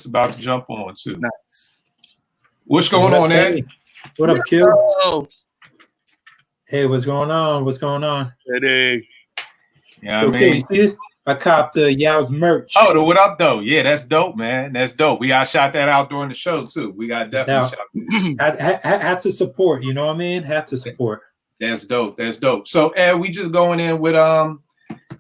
just about to jump on too. Nice. What's going on, Ed? What up, Q? Hey, what's going on? What's going on? Hey. Yeah, okay, you see this? I copped Yao's merch. Oh, the what up though? Yeah, that's dope, man. That's dope. We got shot that out during the show too. We got definitely shot. Had to support. You know what I mean? Had to support. That's dope. That's dope. So, Ed, we just going in with I'm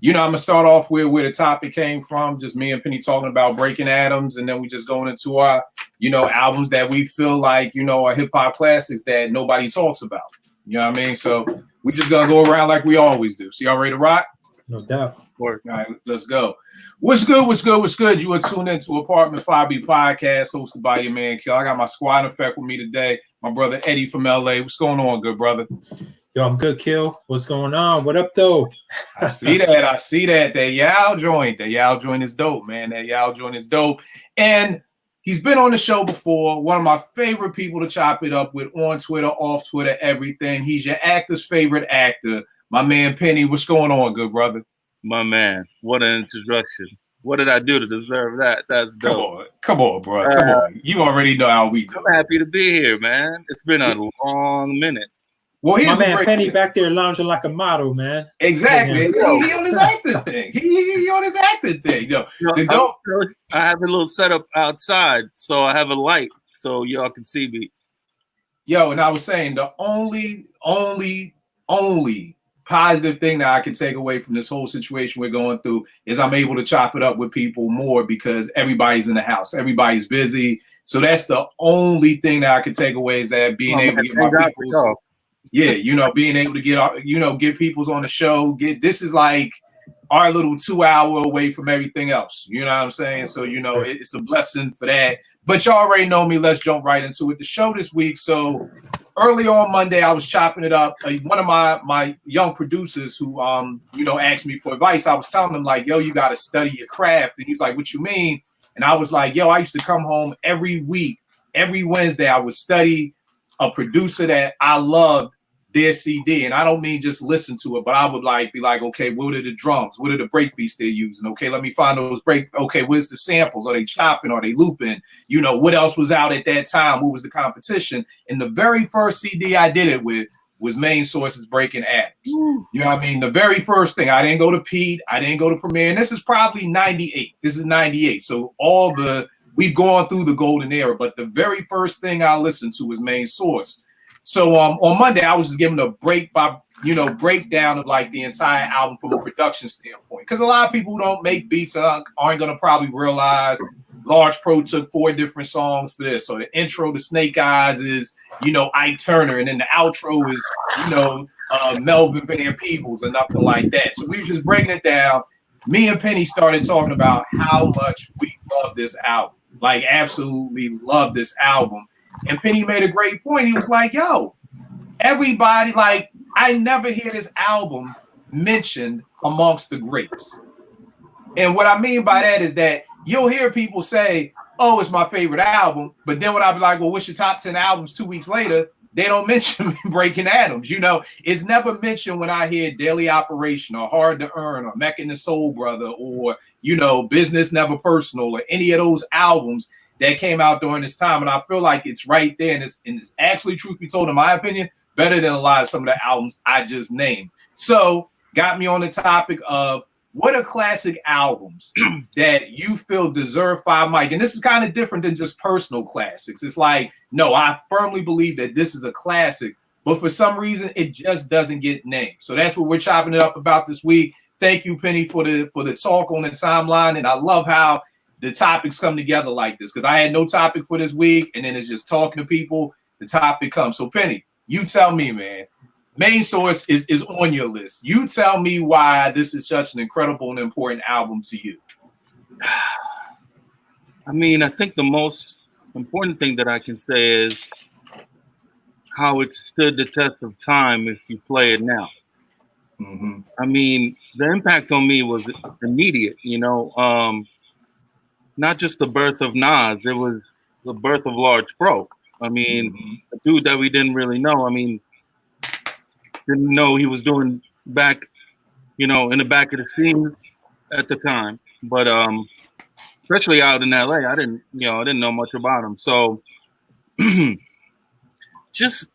gonna start off with where the topic came from. Just me and Penny talking about Breaking Atoms, and then we just going into our albums that we feel like are hip hop classics that nobody talks about. You know what I mean? So we just gonna go around like we always do. So y'all ready to rock? No doubt. All right, let's go. What's good? What's good? What's good? You are tuned into Apartment 5B podcast hosted by your man Kill. I got my squad in effect with me today. My brother Eddie from LA. What's going on, good brother? Yo, I'm good, Kill. What's going on? What up, though? I see that. That Yao joint. That Yao joint is dope, man. That Yao joint is dope. And he's been on the show before. One of my favorite people to chop it up with on Twitter, off Twitter, everything. He's your actor's favorite actor. My man Penny. What's going on, good brother? My man. What an introduction. What did I do to deserve that? That's dope. Come on, bro. Come on. You already know how we do. I'm happy to be here, man. It's been a long minute. Well, my man Penny back there lounging like a model, man. Exactly. He on his acting thing. He on his acting thing. I have a little setup outside, so I have a light so y'all can see me. Yo, and I was saying the only positive thing that I can take away from this whole situation we're going through is I'm able to chop it up with people more because everybody's in the house. Everybody's busy. So that's the only thing that I can take away is that being able to get my people's being able to get people's on the show. This is like our little 2 hour away from everything else. You know what I'm saying? So, it's a blessing for that. But y'all already know me. Let's jump right into it. The show this week. So early on Monday, I was chopping it up. One of my young producers who, asked me for advice, I was telling him like, yo, you got to study your craft. And he's like, what you mean? And I was like, yo, I used to come home every week, every Wednesday, I would study a producer that I loved their CD, and I don't mean just listen to it, but I would be like, okay, what are the drums? What are the break beats they're using? Okay, let me find those okay, where's the samples? Are they chopping? Are they looping? What else was out at that time? What was the competition? And the very first CD I did it with was Main Source's Breaking Atoms. You know what I mean? The very first thing. I didn't go to Pete. I didn't go to Premiere. And this is probably 98. This is 98. So we've gone through the golden era, but the very first thing I listened to was Main Source. So on Monday, I was just giving a breakdown of like the entire album from a production standpoint. Because a lot of people who don't make beats aren't going to probably realize Large Pro took 4 different songs for this. So the intro to Snake Eyes is, Ike Turner. And then the outro is, Melvin Van Peebles and nothing like that. So we were just breaking it down. Me and Penny started talking about how much we love this album. Like, absolutely love this album. And Penny made a great point. He was like, yo, everybody, I never hear this album mentioned amongst the greats. And what I mean by that is that you'll hear people say, oh, it's my favorite album. But then when I be like, well, what's your top 10 albums 2 weeks later? They don't mention Breaking Atoms. It's never mentioned when I hear Daily Operation or Hard to Earn or Mecca and the Soul Brother or, Business Never Personal or any of those albums that came out during this time. And I feel like it's right there. And it's actually, truth be told, in my opinion, better than a lot of some of the albums I just named. So got me on the topic of what are classic albums that you feel deserve 5 mic? And this is kind of different than just personal classics. It's like, no, I firmly believe that this is a classic, but for some reason it just doesn't get named. So that's what we're chopping it up about this week. Thank you, Penny, for the talk on the timeline. And I love how the topics come together like this, because I had no topic for this week, and then it's just talking to people, the topic comes. So Penny, you tell me, man, Main Source is on your list. You tell me why this is such an incredible and important album to you. I mean, I think the most important thing that I can say is how it stood the test of time if you play it now. Mm-hmm. I mean, the impact on me was immediate, not just the birth of Nas, it was the birth of Large Pro. I mean, a dude that we didn't really know. I mean, didn't know he was doing back, in the back of the scenes at the time. But especially out in LA. I didn't know much about him. So just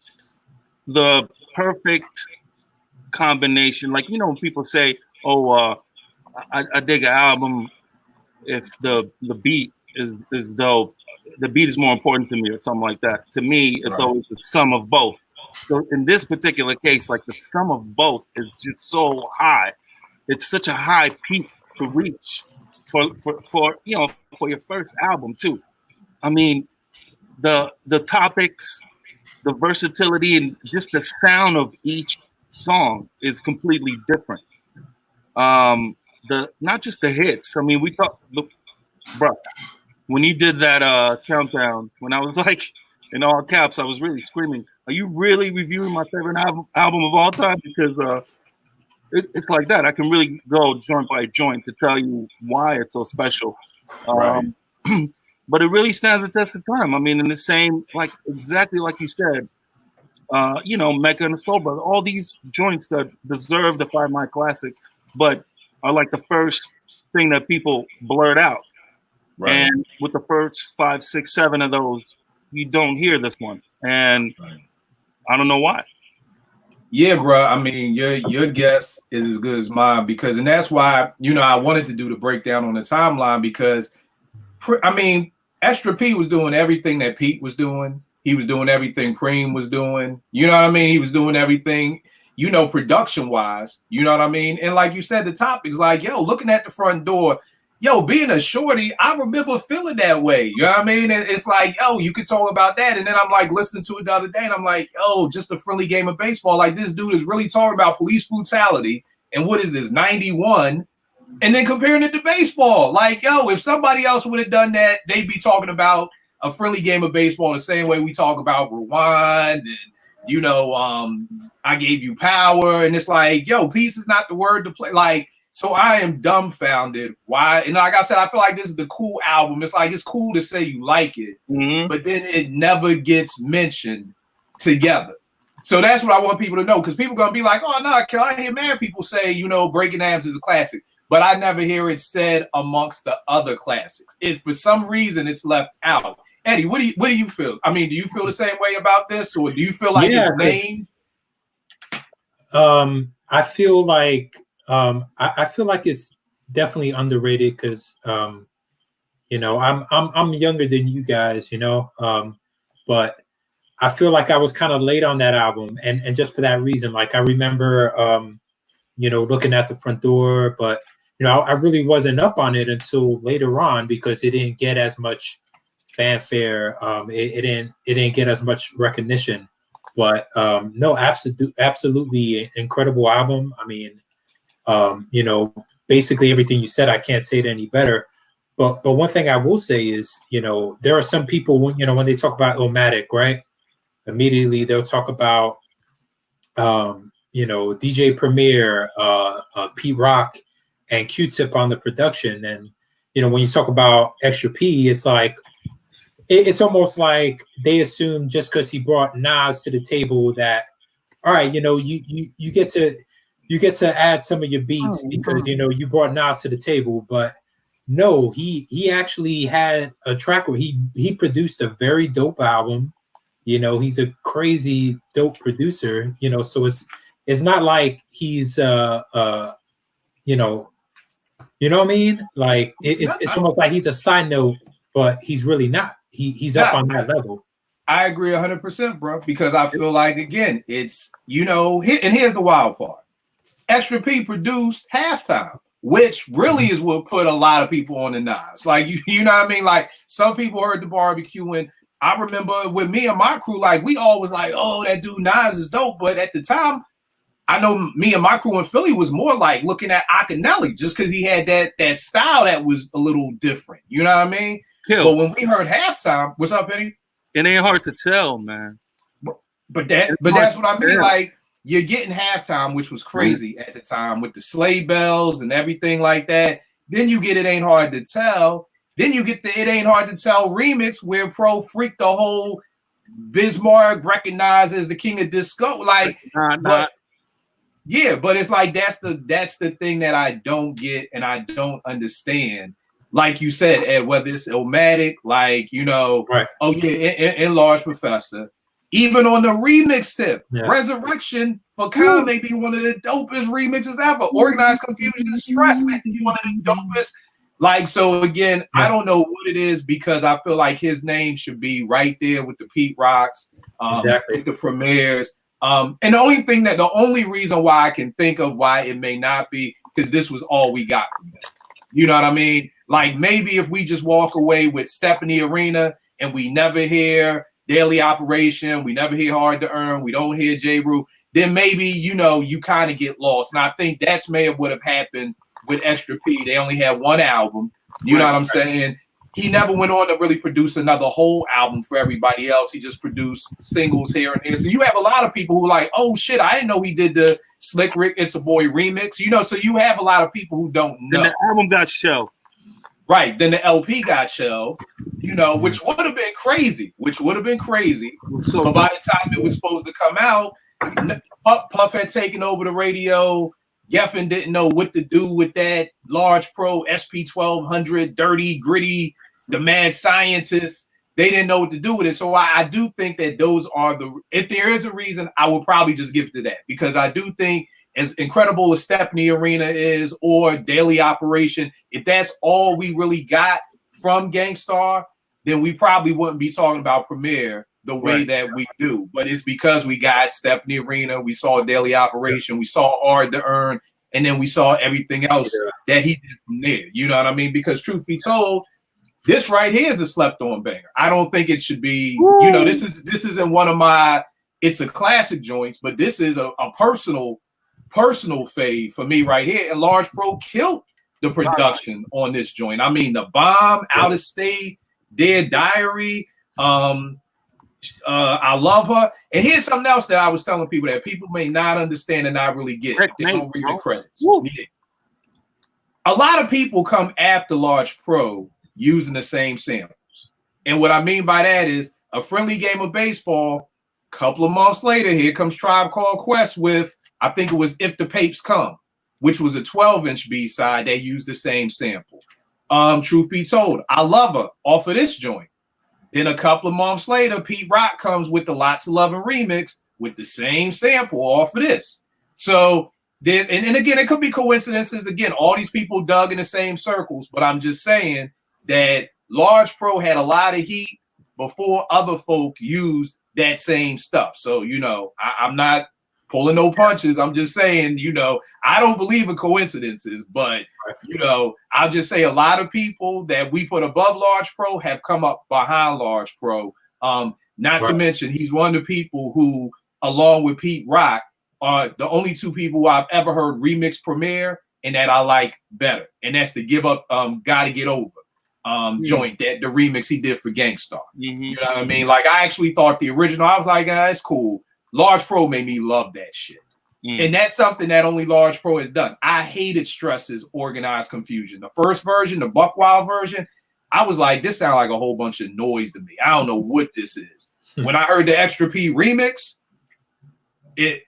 the perfect combination. Like, when people say, "Oh, I dig an album if the beat is dope. The beat is more important to me," or something like that. To me, it's always the sum of both. So in this particular case, like, the sum of both is just so high. It's such a high peak to reach for for your first album too. I mean, the topics, the versatility, and just the sound of each song is completely different. The not just the hits. I mean, we talk, bro. When you did that countdown, when I was like in all caps, I was really screaming, "Are you really reviewing my favorite album of all time?" Because it's like that. I can really go joint by joint to tell you why it's so special. Right. But it really stands the test of time. I mean, in the same, like, exactly like you said, Mecca and the Soul Brother, all these joints that deserve the 5 Mile Classic, but are like the first thing that people blurt out. Right. And with the first 5, 6, 7 of those, you don't hear this one. And I don't know why. Yeah, bro. I mean, your guess is as good as mine and that's why, I wanted to do the breakdown on the timeline because, I mean, Extra P was doing everything that Pete was doing. He was doing everything Cream was doing. You know what I mean? He was doing everything, production wise. You know what I mean? And like you said, the topics like, looking at the front door, being a shorty, I remember feeling that way. You know what I mean? It's like, you could talk about that. And then I'm like listening to it the other day and I'm like, just a friendly game of baseball. Like, this dude is really talking about police brutality. And what is this, 91? And then comparing it to baseball. Like, if somebody else would have done that, they'd be talking about a friendly game of baseball the same way we talk about Rewind and, I Gave You Power. And it's like, peace is not the word to play. Like, so I am dumbfounded. Why? And like I said, I feel like this is the cool album. It's like, it's cool to say you like it, but then it never gets mentioned together. So that's what I want people to know, because people are going to be like, oh, no, can I hear mad people say, Breaking Abs is a classic, but I never hear it said amongst the other classics. If for some reason it's left out. Eddie, what do you feel? I mean, do you feel the same way about this, or do you feel like it's named? I feel like I feel like it's definitely underrated because I'm younger than you guys, but I feel like I was kind of late on that album, and just for that reason, like I remember looking at the front door, but I really wasn't up on it until later on because it didn't get as much fanfare. It didn't get as much recognition. But no, absolutely incredible album. I mean, basically everything you said, I can't say it any better. But one thing I will say is, there are some people when they talk about Illmatic, right? Immediately they'll talk about DJ Premier, Pete Rock, and Q-Tip on the production. And when you talk about Extra P, it's like it's almost like they assume just because he brought Nas to the table that, all right, you get to add some of your beats because you brought Nas to the table. But no, he actually had a track where he produced a very dope album. He's a crazy dope producer. So it's not like he's you know what I mean? Like it's almost like he's a side note, but he's really not. He's up on that level. I agree 100%, bro, because I feel like, again, it's, and here's the wild part. Extra P produced Halftime, which really is what put a lot of people on the Nas. Like, you know what I mean? Like, some people heard the barbecue, and I remember with me and my crew, like, we always like, oh, that dude Nas is dope. But at the time, I know me and my crew in Philly was more like looking at Akinyele just because he had that style that was a little different. You know what I mean? But when we heard Halftime, what's up, Eddie? It ain't hard to tell, man. But that's what I mean. Like, you're getting Halftime, which was crazy at the time with the sleigh bells and everything like that. Then you get It Ain't Hard to Tell. Then you get the It Ain't Hard to Tell remix where Pro freaked the whole Bismarck recognized as the king of disco. Like, but it's like that's the thing that I don't get and I don't understand. like you said, Ed, whether it's Illmatic, like, you know, Right. oh yeah, in Large Professor. Even on the remix tip, Yeah. Resurrection for Khan may be one of the dopest remixes ever. Organized Confusion and Stress may be one of the dopest. Like, so again, I don't know what it is, because I feel like his name should be right there with the Pete Rocks, Exactly. with the Premieres. And the only reason why I can think of why it may not be, because this was all we got from them. You know what I mean? Like, maybe if we just walk away with Step in the Arena and we never hear Daily Operation, we never hear Hard to Earn, we don't hear J. Rue, then maybe, you know, you kind of get lost. And I think that's maybe what have happened with Extra P. They only had one album. You know what I'm saying? He never went on to really produce another whole album for everybody else. He just produced singles here and there. So you have a lot of people who are like, oh shit, I didn't know he did the Slick Rick It's a Boy remix. You know, so you have a lot of people who don't know. And the album got shelved. Right. Then the LP got shelved, you know, which would have been crazy. So But by the time it was supposed to come out, Puff had taken over the radio. Geffen didn't know what to do with that Large Pro, SP1200, Dirty, Gritty, the Mad Scientists. They didn't know what to do with it. So I do think that those are if there is a reason, I would probably just give it to that, because I do think, as incredible as Step in the Arena is, or Daily Operation, if that's all we really got from Gang Starr, then we probably wouldn't be talking about Premier the way that we do. But it's because we got Step in the Arena, we saw Daily Operation, we saw Hard to Earn, and then we saw everything else that he did from there. You know what I mean? Because truth be told, this right here is a slept-on banger. I don't think it should be, you know, this isn't one of my, it's a classic joints, but this is a personal fave for me right here. And Large Pro killed the production on this joint. I mean, The Bomb, Out of State, Dear Diary, I Love Her. And here's something else that I was telling people that people may not understand and not really get. They don't read the credits. Yeah. A lot of people come after Large Pro using the same samples. And what I mean by that is A Friendly Game of Baseball. A couple of months later, here comes Tribe Called Quest with, I think it was If the Papes Come, which was a 12-inch B-side that used the same sample. Truth be told, I Love Her off of this joint. Then a couple of months later, Pete Rock comes with the Lots of Lovin' remix with the same sample off of this. So, and again, it could be coincidences. Again, all these people dug in the same circles, but I'm just saying that Large Pro had a lot of heat before other folk used that same stuff. So, you know, I'm not pulling no punches. I'm just saying, you know, I don't believe in coincidences, but, you know, I'll just say a lot of people that we put above Large Pro have come up behind Large Pro. Not to mention, he's one of the people who, along with Pete Rock, are the only two people who I've ever heard remix Premier and that I like better. And that's the Give Up, Gotta Get Over joint, that the remix he did for Gang Starr. You know what I mean? Like, I actually thought the original, I was like, it's cool. Large Pro made me love that shit. And that's something that only Large Pro has done. I hated Stress's Organized Confusion. The first version, the Buck Wild version, I was like, this sounds like a whole bunch of noise to me. I don't know what this is. When I heard the Extra P remix,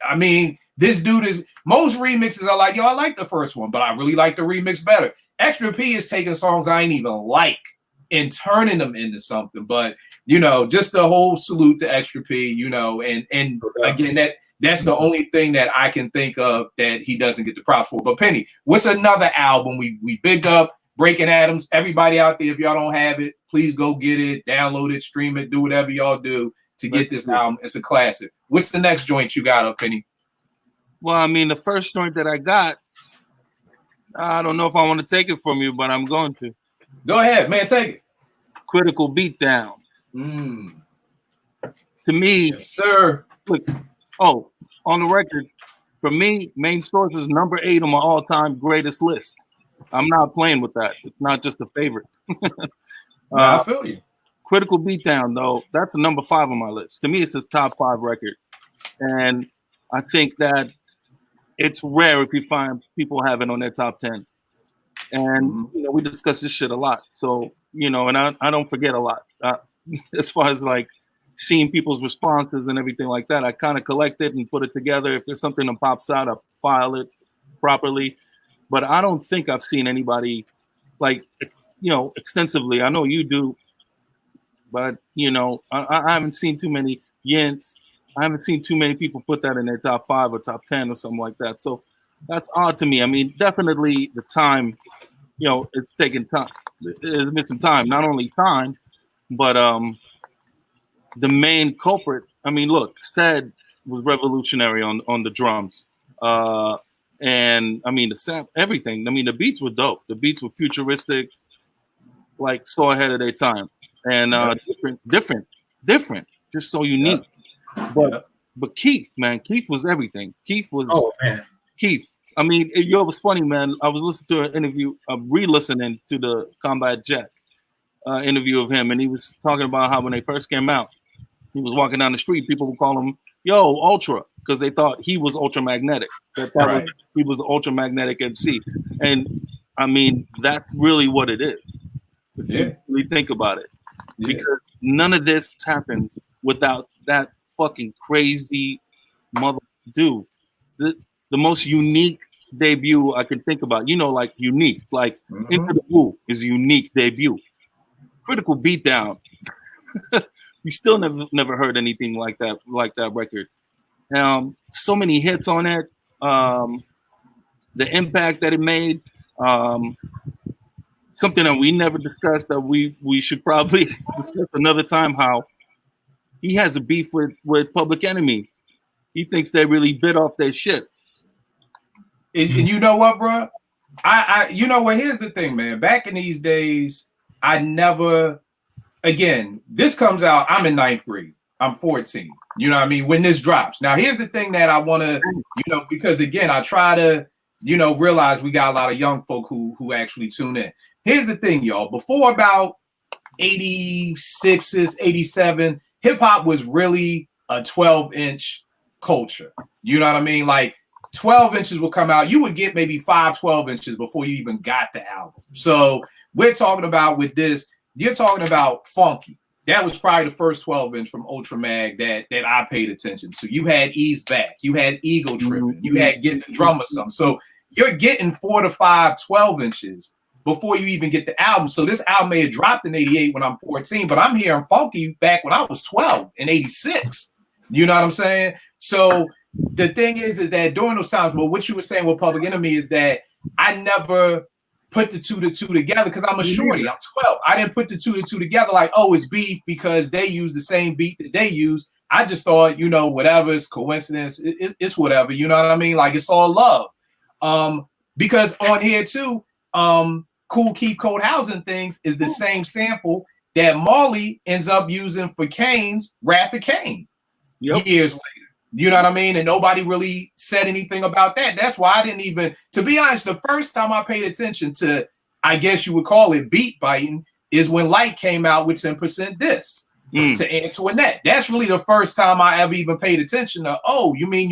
I mean, this dude is, most remixes are like, yo, I like the first one, but I really like the remix better. Extra P is taking songs I ain't even like and turning them into something. But, you know, just the whole salute to Extra P, you know, and again, that's the only thing that I can think of that he doesn't get the props for. But Penny, what's another album we bigged up? Breaking Atoms. Everybody out there, if y'all don't have it, please go get it, download it, stream it, do whatever y'all do to get this album. It's a classic. What's the next joint you got up, Penny? Well, I mean, the first joint that I got, I don't know if I want to take it from you, but I'm going to. Go ahead, man, take it. Critical Beatdown. To me, yes, sir. Look, on the record, for me, Main Source is number 8 on my all-time greatest list. I'm not playing with that. It's not just a favorite. I feel you. Critical Beatdown, though, that's a number 5 on my list. To me, it's his top 5 record. And I think that it's rare if you find people have it on their top 10. And, you know, we discuss this shit a lot. So, you know, and I don't forget a lot. As far as, like, seeing people's responses and everything like that, I kind of collect it and put it together. If there's something that pops out, I file it properly. But I don't think I've seen anybody, like, extensively. I know you do, but I haven't seen too many Yints. I haven't seen too many people put that in their top 5 or top 10 or something like that. So that's odd to me. I mean, definitely the time, it's taken time. It's missing time. Not only time, but the main culprit. I mean, look, Stead was revolutionary on the drums. And I mean everything. I mean, the beats were dope. The beats were futuristic, like so ahead of their time, and different, just so unique. Yeah. But Keith, man, Keith was everything. Keith was. Oh man, Keith. I mean, it was funny, man. I was listening to an interview, re-listening to the Combat Jack interview of him, and he was talking about how when they first came out, he was walking down the street, people would call him "Yo, Ultra," because they thought he was ultra magnetic. They thought he was the ultra magnetic MC, and I mean that's really what it is. If you really think about it, because none of this happens without that fucking crazy mother dude. The most unique debut I can think about, like unique, like Into the Woo is a unique debut. Critical Beatdown. We still never heard anything like that record. So many hits on it. The impact that it made. Something that we never discussed that we should probably discuss another time. How he has a beef with Public Enemy. He thinks they really bit off their shit. And you know what, bro? Here's the thing, man. Back in these days, I never. Again, this comes out. I'm in 9th grade. I'm 14. You know what I mean? When this drops. Now, here's the thing that I want to, because again, I try to, realize we got a lot of young folk who actually tune in. Here's the thing, y'all. Before about 86, 87, hip hop was really a 12-inch culture. You know what I mean? Like 12 inches will come out. You would get maybe 12 inches before you even got the album. So we're talking about with this. You're talking about Funky. That was probably the first 12-inch from Ultra Mag that I paid attention to. You had Ease Back. You had Ego Tripping. You had Get the Drum or something. So you're getting 4 to 5 12-inches before you even get the album. So this album may have dropped in 88 when I'm 14, but I'm hearing Funky back when I was 12 in 86. You know what I'm saying? So the thing is that during those times, well, what you were saying with Public Enemy is that I never put the two together because I'm a shorty. I'm 12. I didn't put the two together like, oh, it's beef because they use the same beat that they use. I just thought, whatever, it's coincidence. It's whatever. You know what I mean? Like it's all love. Because on here too, Cool Keep Code Housing Things is the same sample that Marley ends up using for Kane's Wrath of Kane years later. You know what I mean? And nobody really said anything about that. That's why I didn't even, to be honest, the first time I paid attention to, I guess you would call it beat biting, is when Light came out with 10% This to Antoinette. That's really the first time I ever even paid attention to, oh, you mean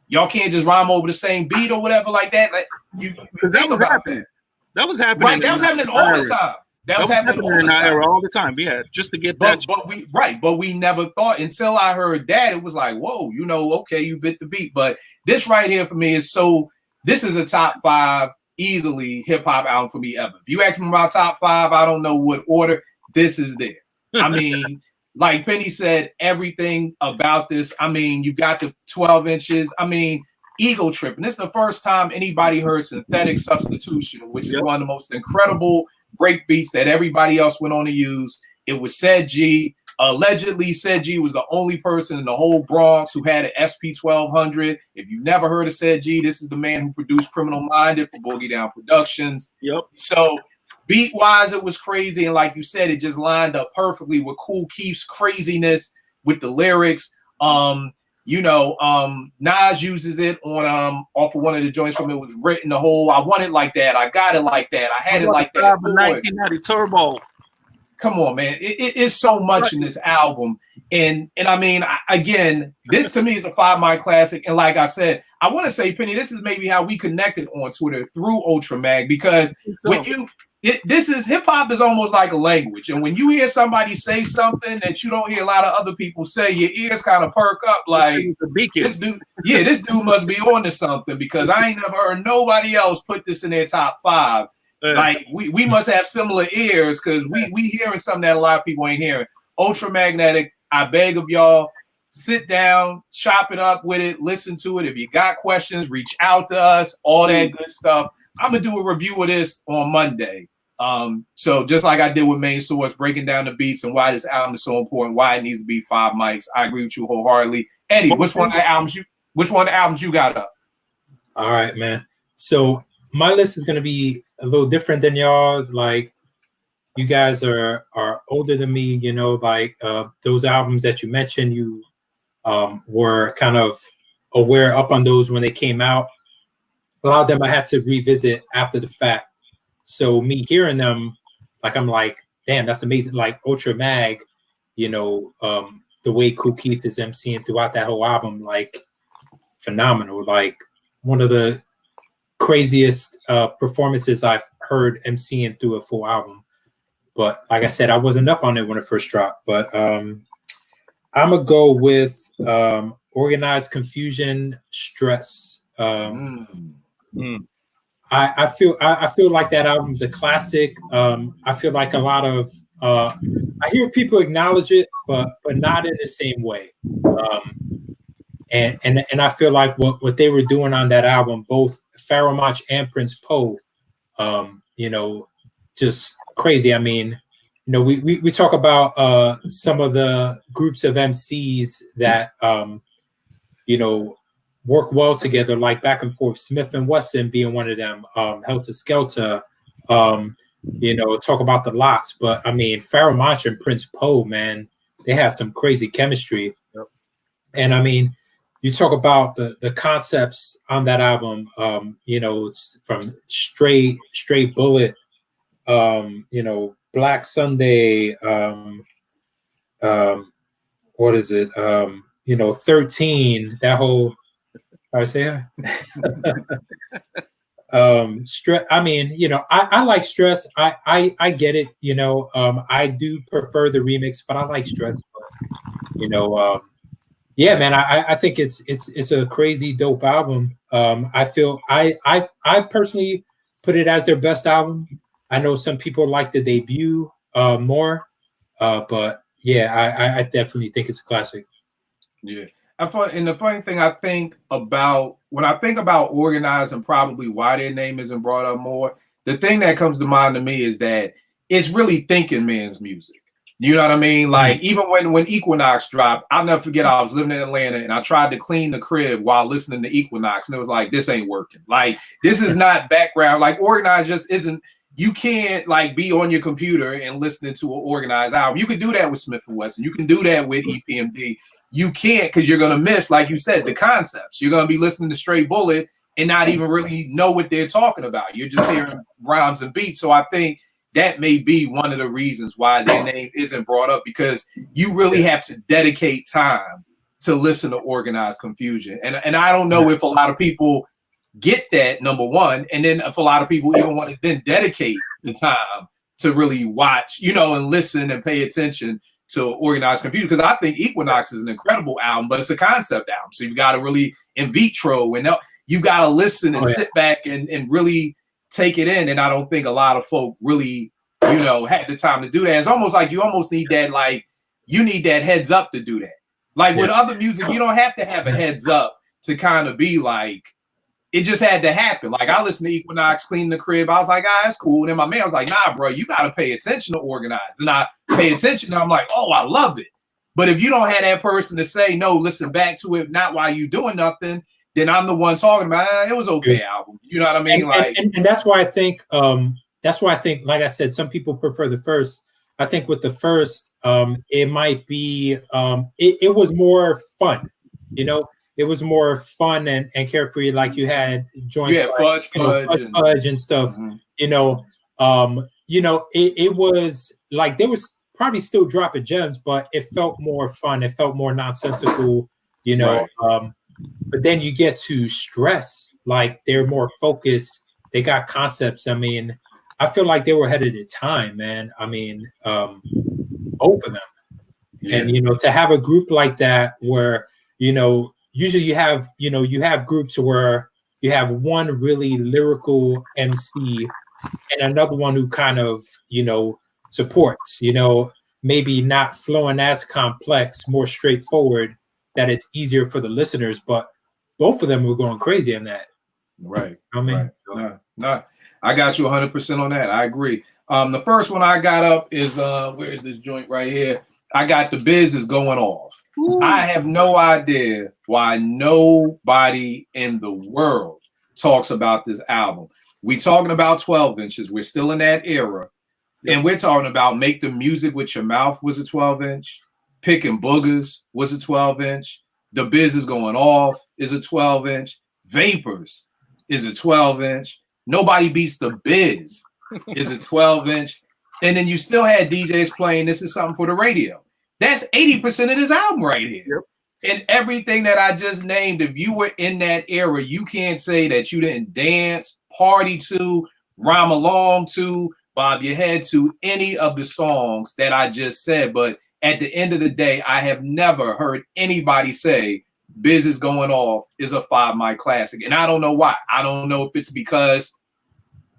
y'all can't just rhyme over the same beat or whatever like that? Like you think about that. That was happening. Right, that was happening all the time. That was happening in our era all the time. Yeah, just to get that. But we never thought until I heard that it was like, whoa, okay, you bit the beat. But this right here for me is this is a top 5 easily hip hop album for me ever. If you ask me about top 5, I don't know what order. This is there. I mean, like Penny said, everything about this. I mean, you got the 12 inches. I mean, Ego Tripping. This is the first time anybody heard Synthetic Substitution, which is one of the most incredible break beats that everybody else went on to use. It was Said G. Allegedly, Said G was the only person in the whole Bronx who had an SP 1200. If you've never heard of Said G, this is the man who produced Criminal Minded for Boogie Down Productions. Yep. So beat-wise, it was crazy. And like you said, it just lined up perfectly with Kool Keith's craziness with the lyrics. Nas uses it on off of one of the joints from It Was Written, the whole I want it like that, I got it like that, I had it like that. 1990 Turbo. Come on, man. It's so much in this album. And I mean, again, this to me is a 5 Mile classic. And like I said, I want to say, Penny, this is maybe how we connected on Twitter through Ultra Mag, because when this is hip hop is almost like a language. And when you hear somebody say something that you don't hear a lot of other people say, your ears kind of perk up like this dude must be on to something, because I ain't never heard nobody else put this in their top 5. Like we must have similar ears because we hearing something that a lot of people ain't hearing. Ultramagnetic, I beg of y'all, sit down, chop it up with it, listen to it. If you got questions, reach out to us, all that good stuff. I'm gonna do a review of this on Monday. So just like I did with Main Source, breaking down the beats and why this album is so important, why it needs to be 5 mics. I agree with you wholeheartedly. Eddie, which one of the albums you got up? All right, man. So my list is gonna be a little different than y'all's. Like, you guys are older than me, you know, like those albums that you mentioned, you were kind of aware up on those when they came out. A lot of them I had to revisit after the fact. So me hearing them, like, I'm like, damn, that's amazing. Like Ultra Mag, you know, the way Kool Keith is emceeing throughout that whole album, like, phenomenal. Like, one of the craziest performances I've heard emceeing through a full album. But like I said, I wasn't up on it when it first dropped. But I'm gonna go with Organized Confusion, Stress. I feel like that album's a classic. I feel like a lot of I hear people acknowledge it, but not in the same way. And I feel like what they were doing on that album, both Pharoahe Monch and Prince Po, you know, just crazy. I mean, you know, we talk about some of the groups of MCs that you know, work well together, like Back and Forth, Smith and Wesson being one of them, Helter Skelter, you know, talk about the Lox. But I mean, Pharoahe Monch and Prince Po, man, they have some crazy chemistry. Yep. And I mean, you talk about the concepts on that album, you know, it's from Stray Bullet, you know, Black Sunday, what is it? You know, 13, that whole, I say stress. I mean, you know, I like Stress. I get it, you know. I do prefer the remix, but I like Stress. You know, yeah, man, I think it's a crazy dope album. I feel I personally put it as their best album. I know some people like the debut more, but yeah, I definitely think it's a classic. Yeah. And the funny thing I think about when I think about Organized and probably why their name isn't brought up more, the thing that comes to mind to me is that it's really thinking man's music. You know what I mean? Like, even when Equinox dropped, I'll never forget, I was living in Atlanta and I tried to clean the crib while listening to Equinox, and it was like, this ain't working. Like, this is not background. Like, Organized just isn't. You can't like be on your computer and listening to an Organized album. You can do that with Smith and Wesson. You can do that with EPMD. You can't, because you're gonna miss, like you said, the concepts. You're gonna be listening to Stray Bullet and not even really know what they're talking about. You're just hearing rhymes and beats. So I think that may be one of the reasons why their name isn't brought up, because you really have to dedicate time to listen to Organized Confusion. And I don't know if a lot of people get that, number one, and then if a lot of people even want to then dedicate the time to really watch, you know, and listen and pay attention to Organized Confusion, because I think Equinox is an incredible album, but it's a concept album. So you got to really in vitro, and you got to listen and sit back and really take it in. And I don't think a lot of folk really, you know, had the time to do that. It's almost like you almost need that, like, you need that heads up to do that. Like with other music, you don't have to have a heads up to kind of be like, it just had to happen. Like, I listened to Equinox, cleaning the crib. I was like, that's cool. And then my man was like, nah, bro, you got to pay attention to Organized. And I pay attention. And I'm like, oh, I love it. But if you don't have that person to say, no, listen back to it, not while you doing nothing, then I'm the one talking about it. It was okay album. You know what I mean? And that's why I think, like I said, some people prefer the first. I think with the first, it might be, it was more fun, you know? It was more fun and carefree. Like, you had joints, like, Fudge and stuff. Mm-hmm. You know, it was like they was probably still dropping gems, but it felt more fun. It felt more nonsensical, you know. Right. But then you get to Stress, like, they're more focused. They got concepts. I mean, I feel like they were ahead of their time, man. I mean, both of them. Yeah. And, you know, to have a group like that where, you know, usually you have groups where you have one really lyrical MC and another one who kind of, supports, maybe not flowing as complex, more straightforward, that it's easier for the listeners, but both of them were going crazy on that. Right. I mean, right. No, I got you 100% on that. I agree. The first one I got up is where is this joint right here? I got The Biz Is Going Off. Ooh. I have no idea why nobody in the world talks about this album. We talking about 12 inches. We're still in that era. Yep. And we're talking about Make the Music With Your Mouth was a 12-inch. Picking Boogers was a 12-inch. The Biz Is Going Off is a 12-inch. Vapors is a 12-inch. Nobody Beats the Biz is a 12-inch. And then you still had DJs playing This Is Something for the Radio. That's 80% of this album right here. Yep. And everything that I just named, if you were in that era, you can't say that you didn't dance, party to, rhyme along to, bob your head to any of the songs that I just said. But at the end of the day, I have never heard anybody say Biz Is Going Off is a 5 Mic classic. And I don't know why. I don't know if it's because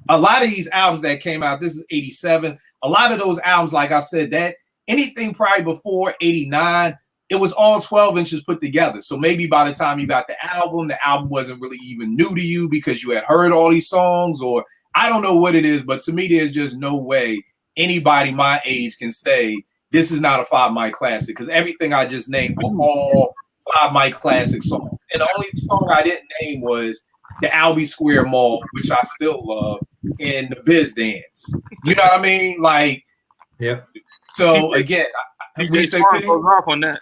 a lot of these albums that came out, this is 87, a lot of those albums, like I said, that anything probably before 89, it was all 12 inches put together. So maybe by the time you got the album wasn't really even new to you because you had heard all these songs, or I don't know what it is, but to me, there's just no way anybody my age can say this is not a 5 Mic classic, because everything I just named were all 5 Mic classic songs. And the only song I didn't name was the Albee Square Mall, which I still love, and the Biz Dance. You know what I mean? Like, yeah. So again, we say goes off on that.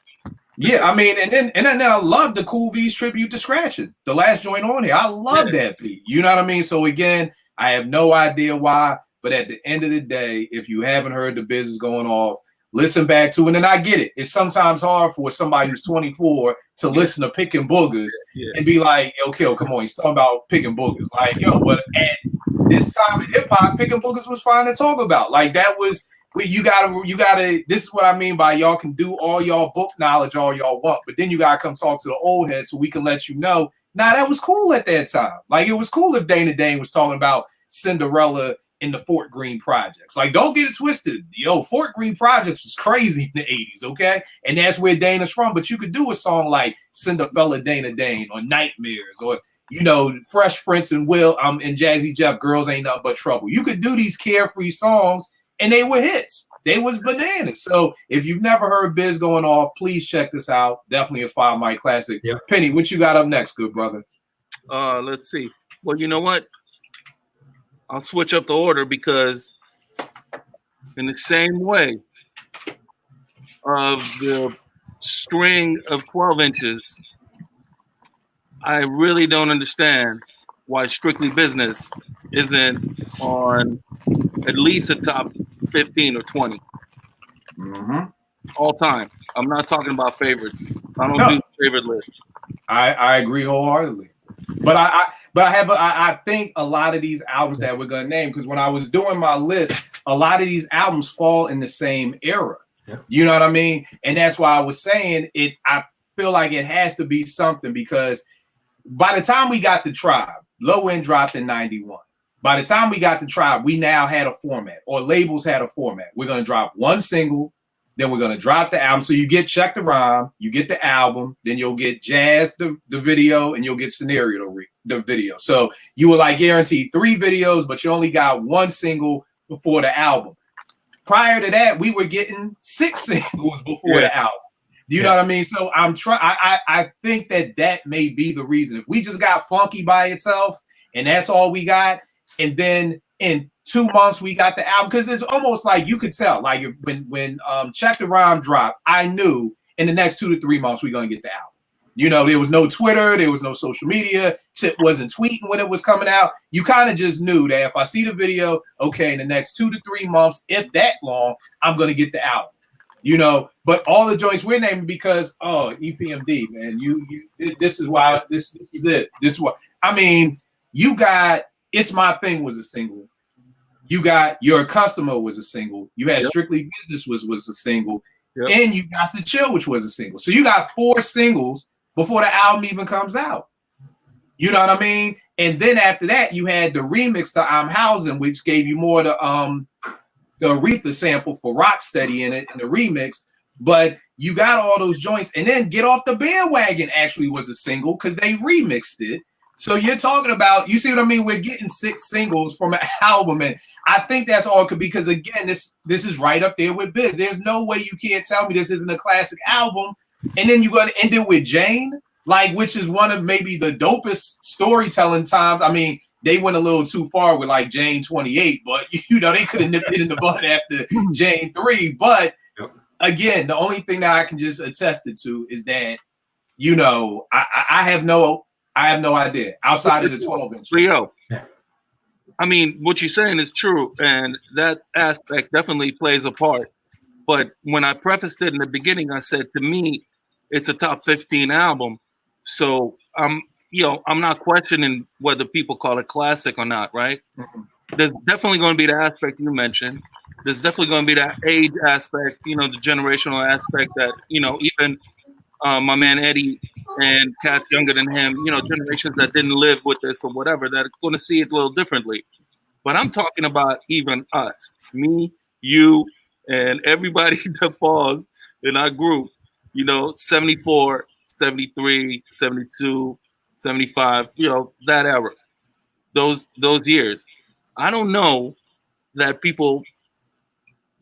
Yeah, I mean, and then I love the Cool V's tribute to Scratching, the last joint on here. I love that beat. You know what I mean? So again, I have no idea why, but at the end of the day, if you haven't heard The Biz Is Going Off, listen back to it. And I get it. It's sometimes hard for somebody who's 24 to listen to Picking Boogers and be like, okay, come on, he's talking about Picking Boogers. Like, but at this time in hip hop, Picking Boogers was fine to talk about. Like, that was. You gotta. This is what I mean by y'all can do all y'all book knowledge all y'all want, but then you gotta come talk to the old heads so we can let you know. Nah, that was cool at that time. Like, it was cool if Dana Dane was talking about Cinderella in the Fort Greene Projects. Like, don't get it twisted. Fort Greene Projects was crazy in the 80s, okay? And that's where Dana's from. But you could do a song like Cinderella Dana Dane or Nightmares or Fresh Prince and Will and Jazzy Jeff, Girls Ain't Nothing But Trouble. You could do these carefree songs. And they were hits. They was bananas. So if you've never heard Biz Going Off, please check this out. Definitely a 5 Mic classic. Yep. Penny, what you got up next, good brother? Let's see. Well, you know what? I'll switch up the order because in the same way of the string of 12 inches, I really don't understand why Strictly Business isn't on at least a top 15 or 20 all time. I'm not talking about favorites. I don't do favorite lists. I agree wholeheartedly. But I think a lot of these albums that we're gonna name, because when I was doing my list, a lot of these albums fall in the same era. Yeah. You know what I mean? And that's why I was saying it. I feel like it has to be something, because by the time we got to Tribe, Low End dropped in 91. By the time we got to Tribe, we now had a format, or labels had a format. We're going to drop one single, then we're going to drop the album. So you get Check the Rhyme, you get the album, then you'll get Jazz, the video, and you'll get Scenario, the video. So you were like guaranteed 3 videos, but you only got 1 single before the album. Prior to that, we were getting 6 singles before the album. You know what I mean? So I think that may be the reason. If we just got Funky by itself and that's all we got, and then in 2 months we got the album, because it's almost like you could tell, like when Check the Rhyme dropped, I knew in the next 2 to 3 months we're gonna get the album. There was no Twitter, there was no social media. Tip wasn't tweeting when it was coming out. You kind of just knew that if I see the video, okay, in the next 2 to 3 months, if that long, I'm gonna get the album. But all the joints we're naming because EPMD, man, this is why this is it. This is what I mean. You got It's My Thing was a single. You got You're a Customer was a single. You had Strictly Business was a single, and you got The Chill, which was a single. So you got 4 singles before the album even comes out. You know what I mean? And then after that, you had the remix to I'm Housing, which gave you more the Aretha sample for Rocksteady in it in the remix. But you got all those joints, and then Get Off the Bandwagon actually was a single because they remixed it. So you're talking about, you see what I mean? We're getting 6 singles from an album, and I think that's all it could be, because again, this is right up there with Biz. There's no way you can't tell me this isn't a classic album, and then you're going to end it with Jane, like, which is one of maybe the dopest storytelling times. I mean, they went a little too far with like Jane 28, but you know, they could have nipped it in the bud after Jane 3. But again, the only thing that I can just attest it to is that, you know, I have no idea outside of the 12 inch. Leo, I mean, what you're saying is true, and that aspect definitely plays a part. But when I prefaced it in the beginning, I said, to me, it's a top 15 album. So I'm not questioning whether people call it classic or not, right? Mm-hmm. There's definitely going to be the aspect you mentioned. There's definitely going to be that age aspect, you know, the generational aspect that, you know, even my man Eddie and cats younger than him, you know, generations that didn't live with this or whatever, that are going to see it a little differently. But I'm talking about even us, me, you, and everybody that falls in our group, you know, 74, 73, 72, 75, you know, that era, those years. I don't know that people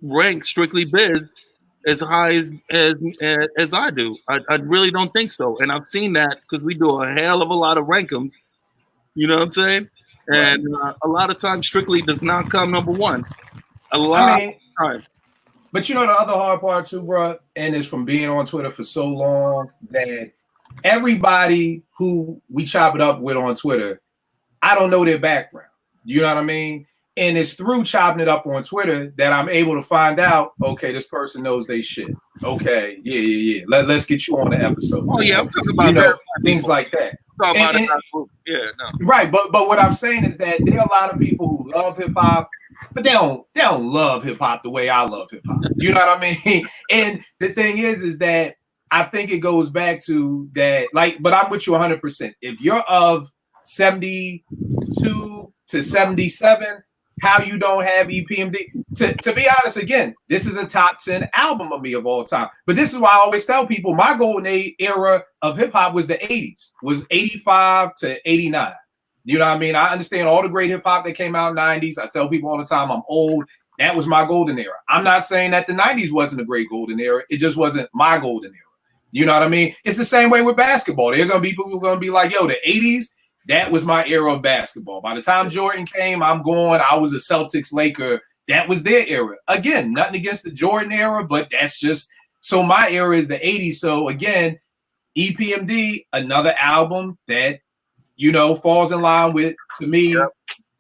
rank Strictly Biz as high as I do. I really don't think so. And I've seen that because we do a hell of a lot of rankings. You know what I'm saying? And a lot of times Strictly does not come number one. A lot of times. But you know the other hard part too, bro, and it's from being on Twitter for so long that everybody who we chop it up with on Twitter, I don't know their background. You know what I mean? And it's through chopping it up on Twitter that I'm able to find out, okay, this person knows they shit. Okay, yeah. Let's get you on the episode. Oh yeah, I'm talking about things like that. Yeah, no. Right, but what I'm saying is that there are a lot of people who love hip hop, but they don't love hip hop the way I love hip hop. You know what I mean? And the thing is that I think it goes back to that, like, but I'm with you 100%. If you're of 72 to 77, how you don't have EPMD? To be honest, again, this is a top 10 album of me of all time. But this is why I always tell people my golden age era of hip hop was the 80s, was 85 to 89. You know what I mean? I understand all the great hip hop that came out in the 90s. I tell people all the time I'm old. That was my golden era. I'm not saying that the 90s wasn't a great golden era. It just wasn't my golden era. You know what I mean? It's the same way with basketball. There are going to be people who are going to be like, yo, the 80s, that was my era of basketball. By the time Jordan came, I was a Celtics Laker. That was their era. Again, nothing against the Jordan era, but that's just, so my era is the 80s. So again, EPMD, another album that, you know, falls in line with, to me,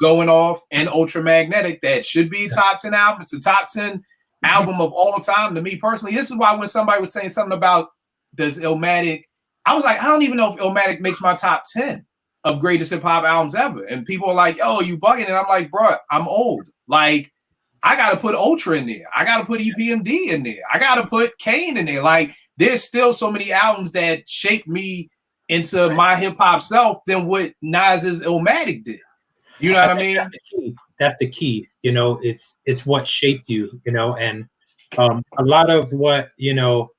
Going Off and Ultramagnetic. That should be a top 10 album. It's a top 10 album of all time to me personally. This is why when somebody was saying something about does Illmatic, I was like, I don't even know if Illmatic makes my top 10 of greatest hip hop albums ever. And people are like, oh, you bugging. And I'm like, bro, I'm old. Like, I got to put Ultra in there. I got to put EPMD in there. I got to put Kane in there. Like, there's still so many albums that shaped me into my hip hop self than what Nas's Illmatic did. You know what I mean? That's the key. You know, it's what shaped you, you know, and a lot of what, you know,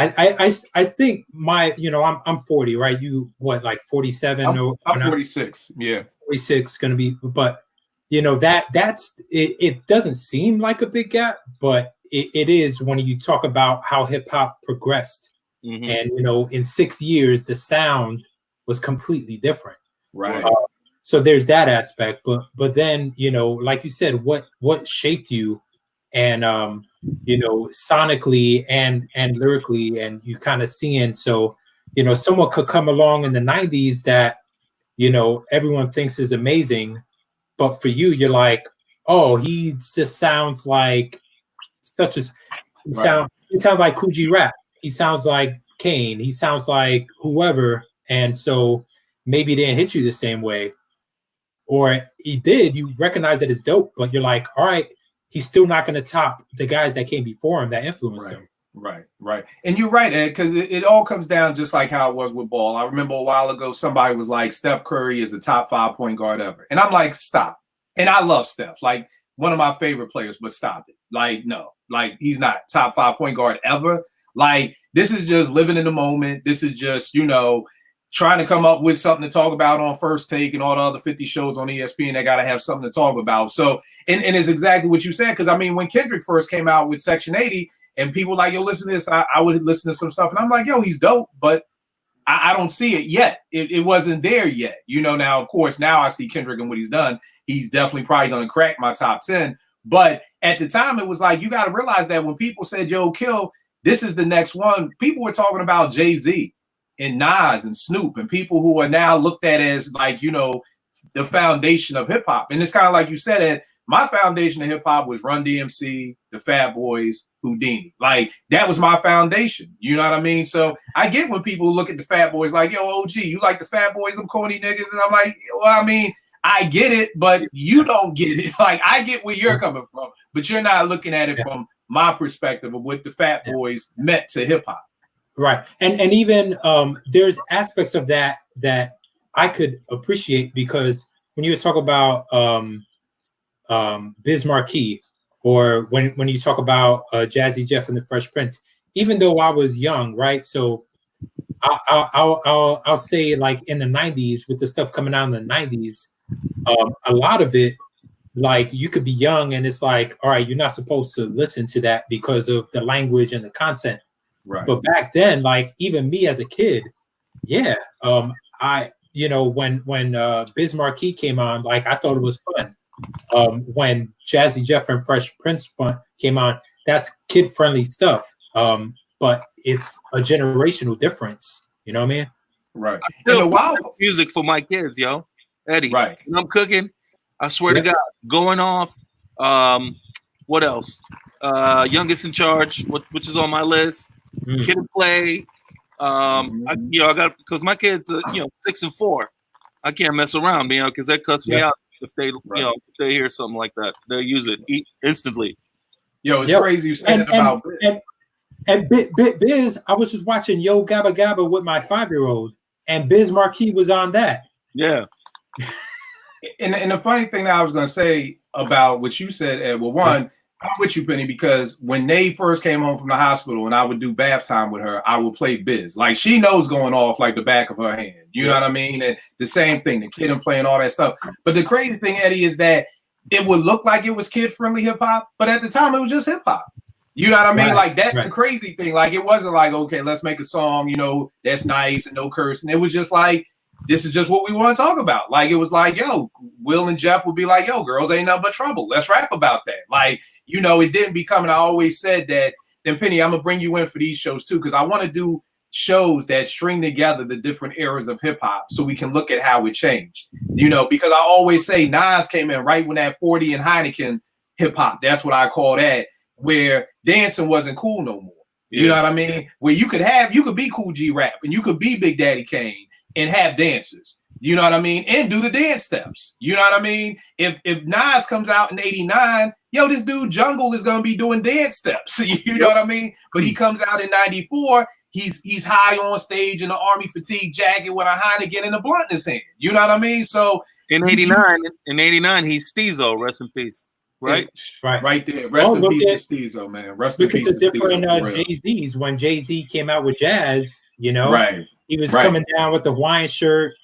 I think my, you know, I'm 40, right? You what, like 47? I'm 46. Yeah, 46 going to be, but you know that's it. It doesn't seem like a big gap, but it is when you talk about how hip hop progressed, and you know, in 6 years the sound was completely different. Right. So there's that aspect, but then, you know, like you said, what shaped you, and you know, sonically and lyrically, and you kind of seeing, so, you know, someone could come along in the 90s that, you know, everyone thinks is amazing, but for you, you're like, oh, he just sounds like such as he sounds like Coogee Rap, he sounds like Kane, he sounds like whoever, and so maybe it didn't hit you the same way, or he did, you recognize that it's dope, but you're like, all right, he's still not going to top the guys that came before him that influenced him. Right. And you're right, Ed, because it all comes down just like how it was with ball. I remember a while ago, somebody was like, Steph Curry is the top 5 point guard ever. And I'm like, stop. And I love Steph, like one of my favorite players, but stop it. Like, no, like he's not top 5 point guard ever. Like, this is just living in the moment. This is just, trying to come up with something to talk about on First Take and all the other 50 shows on ESPN. They got to have something to talk about. So, and it's exactly what you said. Because, I mean, when Kendrick first came out with Section 80 and people were like, yo, listen to this, I would listen to some stuff. And I'm like, yo, he's dope. But I don't see it yet. It wasn't there yet. Now, of course, now I see Kendrick and what he's done. He's definitely probably going to crack my top 10. But at the time, it was like, you got to realize that when people said, yo, Kill, this is the next one, people were talking about Jay-Z and Nas and Snoop and people who are now looked at as like, the foundation of hip hop. And it's kind of like you said, Ed, my foundation of hip hop was Run DMC, the Fat Boys, Houdini. Like that was my foundation. You know what I mean? So I get when people look at the Fat Boys like, yo, OG, you like the Fat Boys, them corny niggas? And I'm like, well, I mean, I get it, but you don't get it. Like I get where you're coming from, but you're not looking at it from my perspective of what the Fat Boys meant to hip hop. Right. And even there's aspects of that I could appreciate, because when you talk about Biz Markie, or when you talk about Jazzy Jeff and the Fresh Prince, even though I was young, right? So I'll say like in the 90s, with the stuff coming out in the 90s, a lot of it, like you could be young and it's like, all right, you're not supposed to listen to that because of the language and the content. Right. But back then, like even me as a kid, I when Biz Markie came on, like I thought it was fun. When Jazzy Jeff and Fresh Prince came on, that's kid friendly stuff. But it's a generational difference. You know what I mean? Right. Still music for my kids, yo, Eddie. Right. When I'm cooking, I swear to God, going off. What else? Youngest in Charge, which is on my list. Kid and Play. I got, because my kids are 6 and 4. I can't mess around, because that cuts me out if they if they hear something like that. They'll use it instantly. Yo, it's crazy you said that about Biz. And Biz, I was just watching Yo Gabba Gabba with my 5-year-old, and Biz Markie was on that. Yeah. And the funny thing that I was going to say about what you said, Ed, well, one, I'm with you, Penny, because when Nate first came home from the hospital and I would do bath time with her, I would play Biz. Like she knows going off like the back of her hand. You know what I mean? And the same thing, the kid and playing all that stuff. But the crazy thing, Eddie, is that it would look like it was kid-friendly hip-hop, but at the time it was just hip-hop. You know what I mean? Like that's the crazy thing. Like it wasn't like, okay, let's make a song, that's nice and no cursing. It was just like, this is just what we want to talk about. Like, it was like, yo, Will and Jeff would be like, yo, girls ain't nothing but trouble. Let's rap about that. Like, it didn't become, and I always said that, then Penny, I'm going to bring you in for these shows too, because I want to do shows that string together the different eras of hip hop so we can look at how it changed. Because I always say Nas came in right when that 40 and Heineken hip hop, that's what I call that, where dancing wasn't cool no more. You know what I mean? Where you could be Cool G Rap and you could be Big Daddy Kane and have dances, you know what I mean? And do the dance steps, you know what I mean? If Nas comes out in 89, yo, this dude Jungle is gonna be doing dance steps, you know what I mean? But he comes out in 94, he's high on stage in the army fatigue jacket with a Heineken and a blunt in his hand, you know what I mean? So in 89, he's Steezo, rest in peace. Right there. Rest in peace to Steezo, man. Rest in peace to Steezo. Look at the different Jay-Z's. When Jay-Z came out with Jazz, right. He was coming down with the Hawaiian shirt,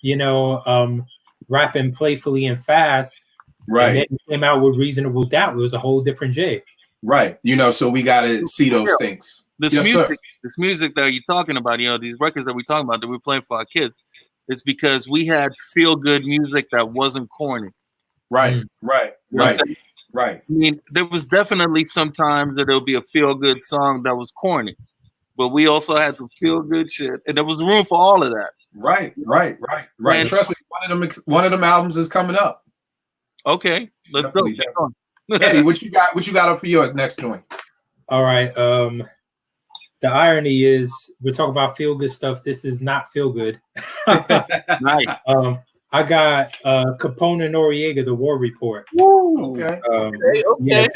rapping playfully and fast. Right. And then he came out with Reasonable Doubt. It was a whole different Jay. Right. So we got to see those things. This music that you're talking about, these records that we're talking about that we're playing for our kids, it's because we had feel-good music that wasn't corny. Right. Right. Right. Right. I mean, there was definitely sometimes that there'll be a feel-good song that was corny. But we also had some feel-good shit, and there was room for all of that. Right. And trust me, one of them albums is coming up. Okay, let's go. Eddie, what you got up for yours next joint? All right. The irony is we're talking about feel-good stuff. This is not feel-good. Nice. I got Capone and Noriega, The War Report. Okay. Yeah,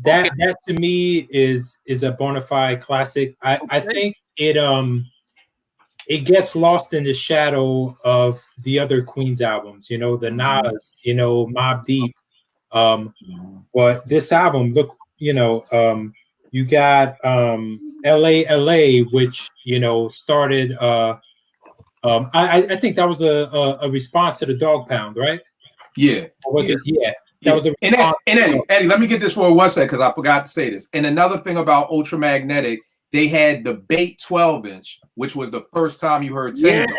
that to me is a bona fide classic. I think it gets lost in the shadow of the other Queens albums, you know, the Nas, you know, Mobb Deep. But this album, look, you know, you got LA, which, you know, started I think that was a response to the Dog Pound, right? Yeah. Or was it? Yeah. That was a and Eddie, let me get this for 1 second because I forgot to say this. And another thing about Ultramagnetic, they had the Bait 12-inch, which was the first time you heard Tim Dog.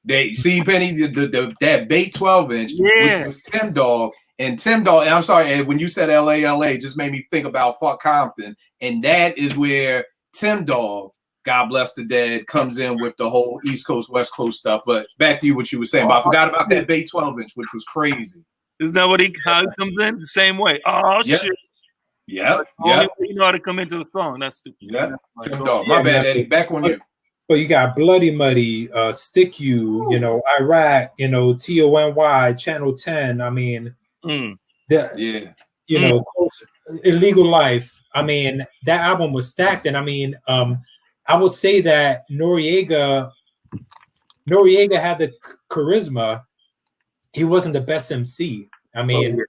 They see Penny that Bait 12-inch, which was Tim Dog. And Tim Dog, and I'm sorry, Ed, when you said LA just made me think about Fuck Compton. And that is where Tim Dog, God bless the dead, comes in with the whole East Coast, West Coast stuff. But back to you, what you were saying. But I forgot about that Bait 12-inch, which was crazy. Isn't that how he comes in? The same way. Oh, shit. Yeah. Only way you know how to come into the song. That's stupid. Yeah. Tim Dog. My bad, Eddie. Back on you. But you got Bloody Muddy, Stick You, you know, Iraq, you know, TONY, Channel 10. I mean, you know, Illegal Life. I mean, that album was stacked. And I mean, I would say that Noriega had the charisma. He wasn't the best MC. I mean,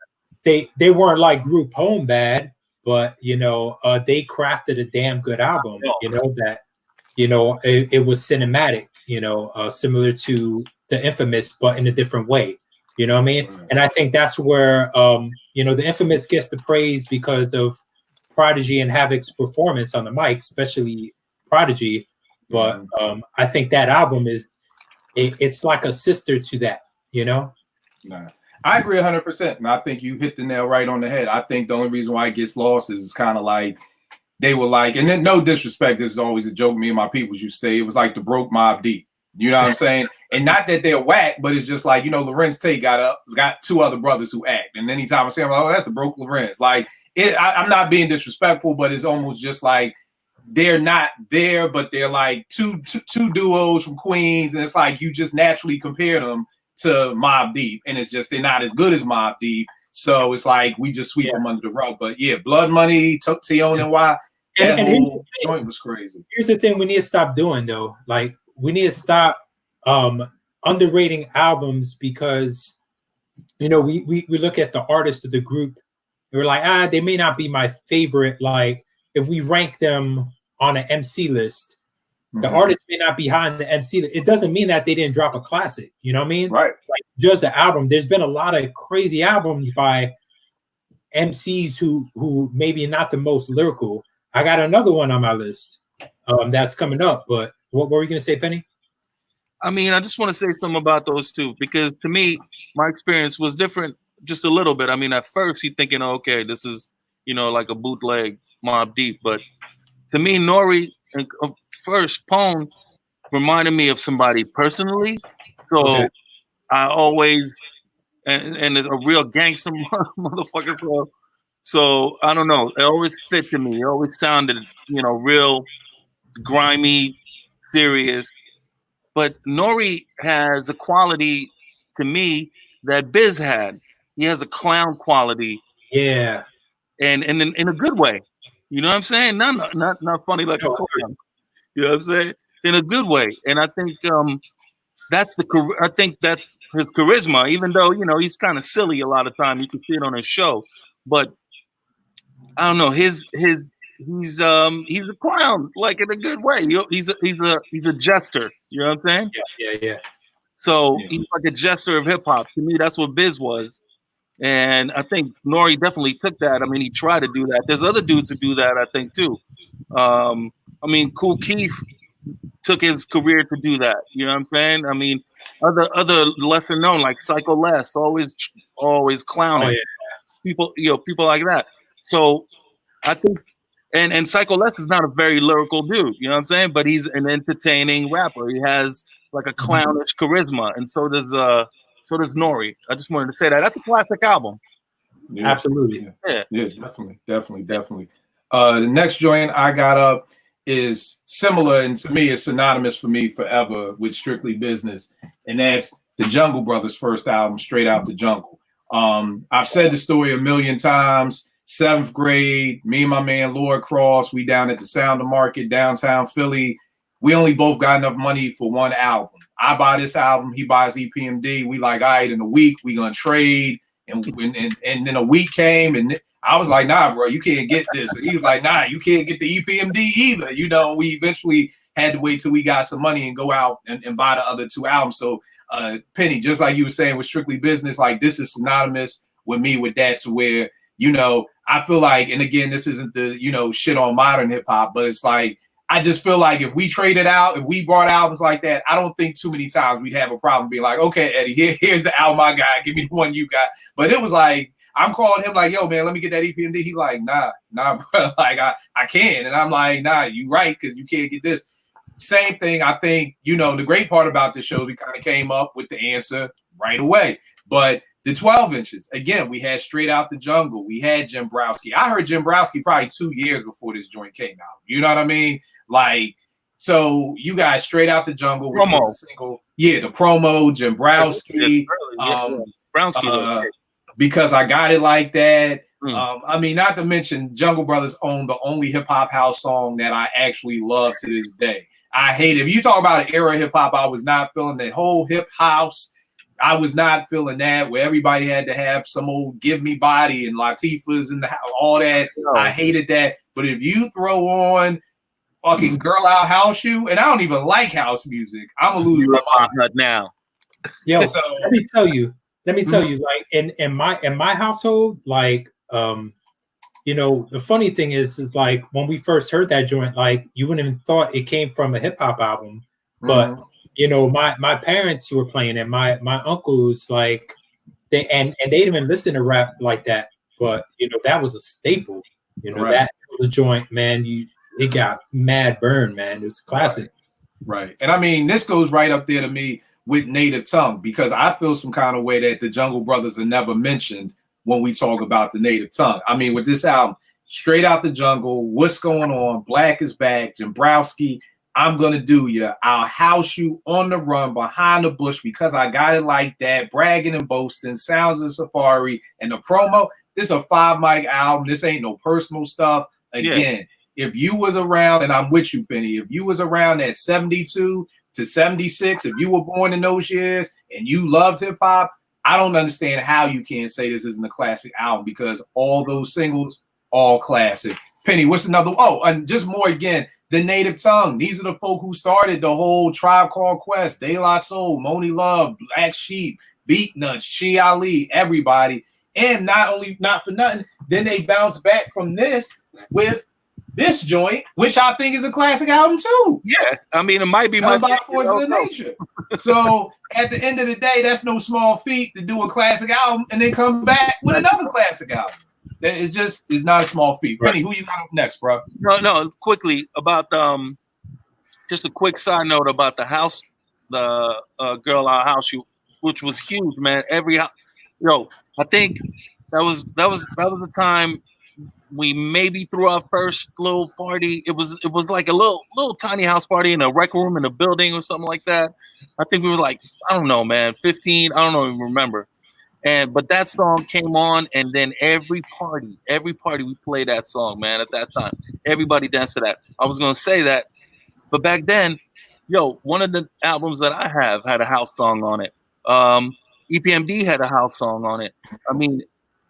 they weren't like Group Home bad, but you know, they crafted a damn good album. You know that, you know, it was cinematic. You know, similar to the Infamous, but in a different way. You know what I mean? And I think that's where you know, the Infamous gets the praise because of Prodigy and Havoc's performance on the mic, especially Prodigy. But I think that album it's like a sister to that. You know. Nah. I agree 100%. And I think you hit the nail right on the head. I think the only reason why it gets lost is it's kind of like they were like, and then no disrespect, this is always a joke me and my people used to say, it was like the broke Mobb Deep. You know what I'm saying? And not that they're whack, but it's just like, you know, Lorenz Tate got two other brothers who act. And anytime I say, oh, that's the broke Lorenz. Like, I'm not being disrespectful, but it's almost just like they're not there, but they're like two duos from Queens. And it's like you just naturally compare them to Mobb Deep, and it's just they're not as good as Mobb Deep, so it's like we just sweep them under the rug. But yeah, Blood Money, TONY, that whole joint was crazy. Here's the thing: we need to stop doing though. Like we need to stop underrating albums because you know we look at the artist of the group, and we're like they may not be my favorite. Like if we rank them on an MC list. The artist may not be high in the MC. It doesn't mean that they didn't drop a classic. You know what I mean? Right. Like just the album. There's been a lot of crazy albums by MCs who maybe not the most lyrical. I got another one on my list that's coming up. But what were you gonna say, Penny? I mean, I just want to say something about those two because to me, my experience was different just a little bit. I mean, at first you're thinking, oh, okay, this is like a bootleg Mobb Deep, but to me, Nori and first Pone reminded me of somebody personally, so I always and it's a real gangster motherfucker. So I don't know. It always fit to me. It always sounded real grimy, serious. But Nori has a quality to me that Biz had. He has a clown quality. Yeah, and in a good way. You know what I'm saying? Not funny like a clown. You know what I'm saying? In a good way. And I think that's his charisma, even though, he's kind of silly a lot of time. You can see it on his show. But I don't know, he's a clown, like in a good way. He's a jester. You know what I'm saying? Yeah. So he's like a jester of hip hop. To me, that's what Biz was. And I think Nori definitely took that. I mean, he tried to do that. There's other dudes who do that, I think, too. I mean, Kool Keith took his career to do that. You know what I'm saying? I mean, other lesser known like Psycho Les, always clowning. People like that. So I think, and Psycho Les is not a very lyrical dude. You know what I'm saying? But he's an entertaining rapper. He has like a clownish charisma, and so does Nori. I just wanted to say that. That's a classic album. Yeah, absolutely. Yeah, definitely. The next joint I got up is similar, and to me, it's synonymous for me forever with Strictly Business, and that's the Jungle Brothers' first album, Straight Out the Jungle. I've said the story a million times. 7th grade. Me and my man Lord Cross, we down at the Sound of Market, downtown Philly. We only both got enough money for one album. I buy this album, he buys EPMD. We like, all right, in a week we gonna trade. And then a week came, and I was like, nah, bro, you can't get this. And he was like, nah, you can't get the EPMD either. You know, we eventually had to wait till we got some money and go out and buy the other 2 albums. So Penny, just like you were saying with Strictly Business, like this is synonymous with me with that, to where, you know, I feel like, and again, this isn't the, you know, shit on modern hip hop, but it's like, I just feel like if we traded out, if we brought albums like that, I don't think too many times we'd have a problem being like, okay, Eddie, here's the album I got. Give me the one you got. But it was like, I'm calling him like, yo, man, let me get that EPMD. He's like, nah, bro. Like, I can. And I'm like, nah, you right, because you can't get this. Same thing, I think, you know, the great part about this show, we kind of came up with the answer right away. But the 12 inches, again, we had Straight Out the Jungle. We had Jim Browski. I heard Jim Browski probably 2 years before this joint came out. You know what I mean? Like, so you guys Straight Out the Jungle, which was a single. Yeah, the promo, Jim Browski. Browski. Because I Got It Like That. I mean, not to mention Jungle Brothers own the only hip hop house song that I actually love to this day. I hate it. If you talk about an era of hip hop, I was not feeling the whole hip house. I was not feeling that, where everybody had to have some old Give Me Body and Latifah's and all that. No. I hated that. But if you throw on fucking Girl I'll House You, and I don't even like house music, I'm gonna lose my mind now. Yo, so, let me tell you, like in my household, like you know, the funny thing is like when we first heard that joint, like you wouldn't even thought it came from a hip hop album, but you know, my parents were playing it, my uncles, like they didn't even listen to rap like that, but you know, that was a staple. You know, that was a joint, man. It got mad burn, man. It was a classic. Right. And I mean, this goes right up there to me with Native Tongue, because I feel some kind of way that the Jungle Brothers are never mentioned when we talk about the Native Tongue. I mean, with this album, Straight Out the Jungle, What's Going On, Black is Back, Jim Browski, I'm Gonna Do Ya, I'll House You, On the Run, Behind the Bush, Because I Got It Like That, Bragging and Boasting, Sounds of Safari, and the promo. This is a 5-mic album. This ain't no personal stuff. Again, if you was around, and I'm with you, Penny, if you was around at 72 to 76, if you were born in those years and you loved hip hop, I don't understand how you can't say this isn't a classic album, because all those singles, all classic. Penny, what's another? Oh, and just more again, the Native Tongue. These are the folk who started the whole Tribe Called Quest, De La Soul, Moni Love, Black Sheep, Beat Nuts, Chi Ali, everybody. And not for nothing, then they bounce back from this with this joint, which I think is a classic album too. Yeah, I mean, it might be my Forces of Nature. So at the end of the day, that's no small feat to do a classic album and then come back with another classic album. It's not a small feat. Penny, who you got up next, bro? No, quickly about just a quick side note about the house, the Girl I'll House You, which was huge, man. I think that was the time we maybe threw our first little party. It was like a little tiny house party in a rec room in a building or something like that. I think we were like, I don't know, man, 15. I don't even remember. But that song came on, and then every party we played that song, man. At that time, everybody danced to that. I was gonna say that, but back then, one of the albums that I have had a house song on it. EPMD had a house song on it. I mean,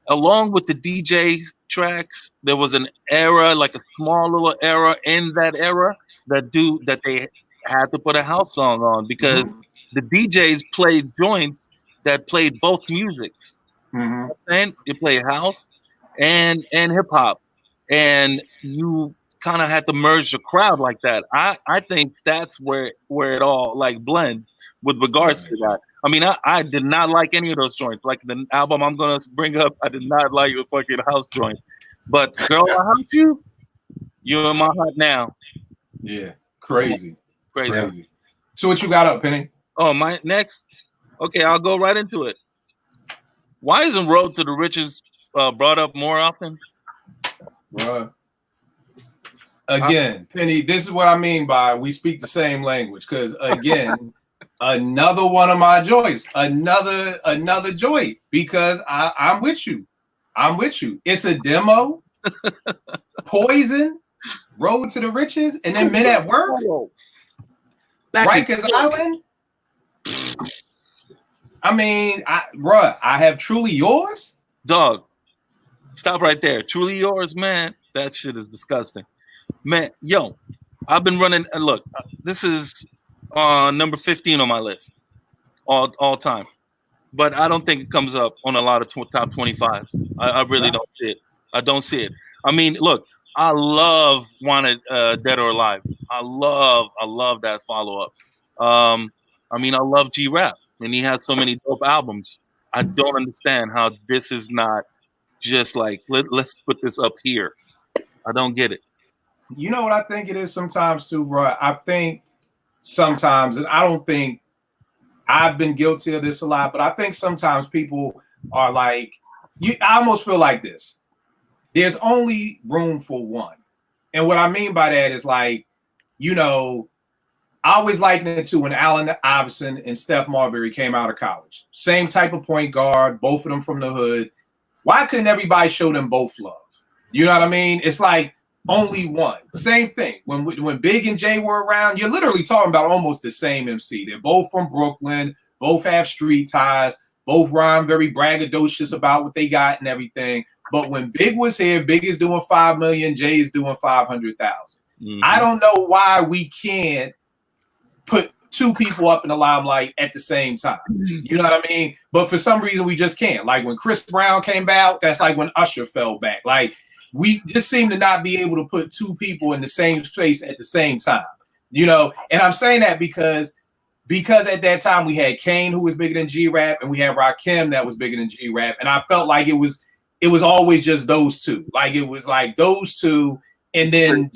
along with the DJ tracks, there was an era, like a small little era in that era that they had to put a house song on, because the DJs played joints that played both musics. And you play house and hip hop, and you kind of had to merge the crowd like that. I think that's where it all like blends with regards to that. I mean, I did not like any of those joints. Like the album I'm gonna bring up, I did not like the fucking house joint. But Girl I'll House You, you're in my heart now. Yeah, crazy. So what you got up, Penny? Oh, my next. Okay, I'll go right into it. Why isn't Road to the Riches brought up more often? Again, Penny, this is what I mean by we speak the same language. Because again, another one of my joints, another joint. Because I'm with you. I'm with you. It's a demo, Poison, Road to the Riches, and then Men at Work, Rikers Island. I mean, bruh, I have Truly Yours. Dog, stop right there. Truly Yours, man. That shit is disgusting. Man, yo, I've been running. Look, this is number 15 on my list, all time. But I don't think it comes up on a lot of top 25s. I really don't see it. I don't see it. I mean, look, I love Wanted Dead or Alive. I love that follow-up. I mean, I love G-Rap, and he has so many dope albums. I don't understand how this is not just like, let's put this up here. I don't get it. You know what I think it is sometimes too, bro? I think sometimes, and I don't think I've been guilty of this a lot, but I think sometimes people are like, I almost feel like this. There's only room for one. And what I mean by that is like, you know, I always liken it to when Allen Iverson and Steph Marbury came out of college. Same type of point guard, both of them from the hood. Why couldn't everybody show them both love? You know what I mean? It's like only one. Same thing. When Big and Jay were around, you're literally talking about almost the same MC. They're both from Brooklyn, both have street ties, both rhyme very braggadocious about what they got and everything. But when Big was here, Big is doing 5 million, Jay is doing 500,000. I don't know why we can't put two people up in the limelight at the same time. You know what I mean? But for some reason, we just can't. Like when Chris Brown came out, that's like when Usher fell back. Like we just seem to not be able to put two people in the same space at the same time. You know, and I'm saying that because at that time we had Kane, who was bigger than G-Rap, and we had Rakim that was bigger than G-Rap. And I felt like it was always just those two. Like it was like those two and then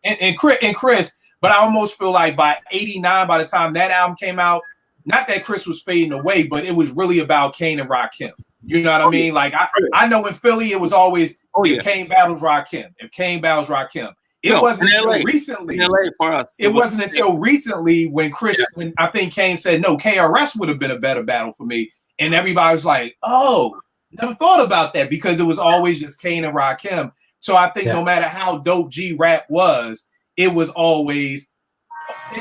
and Chris. But I almost feel like by 89, by the time that album came out, not that Chris was fading away, but it was really about Kane and Rakim. You know what I mean? Like I know in Philly, it was always if Kane battles Rakim. If Kane battles Rakim. It wasn't until recently. LA for us. It wasn't until recently when when I think Kane said, no, KRS would have been a better battle for me. And everybody was like, oh, never thought about that because it was always just Kane and Rakim. So I think no matter how dope G-Rap was, it was always,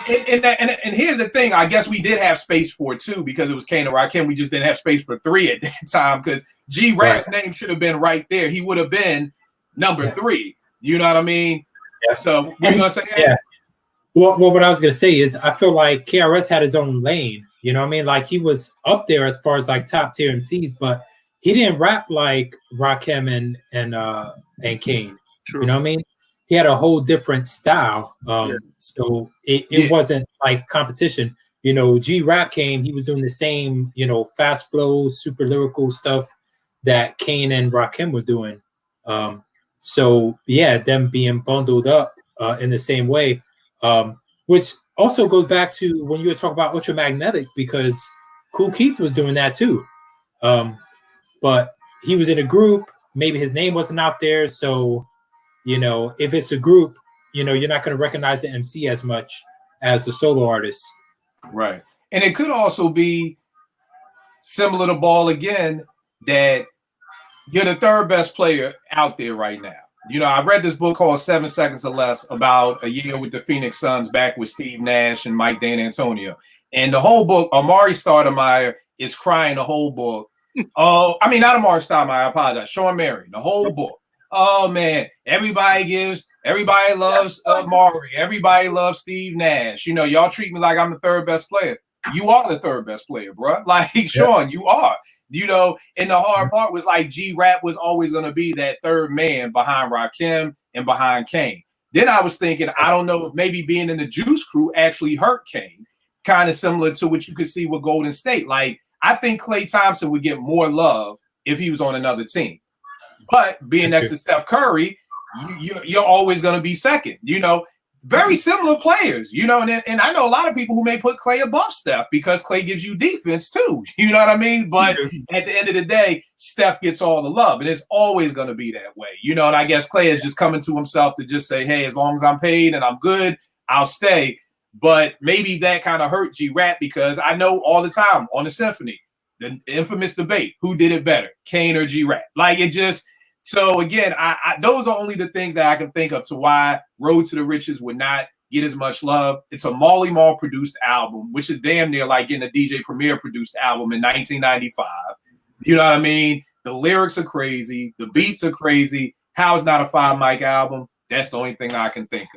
and here's the thing. I guess we did have space for two because it was Kane and Rakim. We just didn't have space for three at that time because G-Rap's name should have been right there. He would have been number 3. You know what I mean? Yeah. So what are you gonna say? Yeah. Well, what I was gonna say is I feel like KRS had his own lane. You know what I mean? Like he was up there as far as like top tier MCs, but he didn't rap like Rakim and Kane. True. You know what I mean? He had a whole different style. So it wasn't like competition. You know, G-Rap came, he was doing the same, you know, fast flow, super lyrical stuff that Kane and Rakim were doing. So yeah, them being bundled up in the same way, which also goes back to when you were talking about Ultramagnetic, because Kool Keith was doing that too. But he was in a group, maybe his name wasn't out there. So, you know, if it's a group, you know, you're not going to recognize the MC as much as the solo artist. Right. And it could also be similar to Ball again, that you're the third best player out there right now. You know, I read this book called 7 Seconds or Less about a year with the Phoenix Suns back with Steve Nash and Mike D'Antoni. And the whole book, Amari Stoudemire is crying the whole book. Oh, I mean, not Amari Stoudemire, I apologize. Sean Marion, the whole book. Oh, man, everybody loves Amari. Everybody loves Steve Nash. You know, y'all treat me like I'm the third best player. You are the third best player, bro. Like, Sean, you are. You know, and the hard part was like G-Rap was always going to be that third man behind Rakim and behind Kane. Then I was thinking, I don't know if maybe being in the Juice Crew actually hurt Kane, kind of similar to what you could see with Golden State. Like, I think Klay Thompson would get more love if he was on another team. But being next to Steph Curry, you're always going to be second. You know, very similar players, you know, and I know a lot of people who may put Klay above Steph because Klay gives you defense too. You know what I mean? But at the end of the day, Steph gets all the love, and it's always going to be that way. You know, and I guess Klay is just coming to himself to just say, hey, as long as I'm paid and I'm good, I'll stay. But maybe that kind of hurt G-Rap because I know all the time on the Symphony, The infamous debate: who did it better, Kane or G-Rap? Like it just. So again, I those are only the things that I can think of to why Road to the Riches would not get as much love. It's a Marley Marl produced album, which is damn near like getting a DJ Premier produced album in 1995. You know what I mean? The lyrics are crazy. The beats are crazy. How is not a 5 mic album? That's the only thing I can think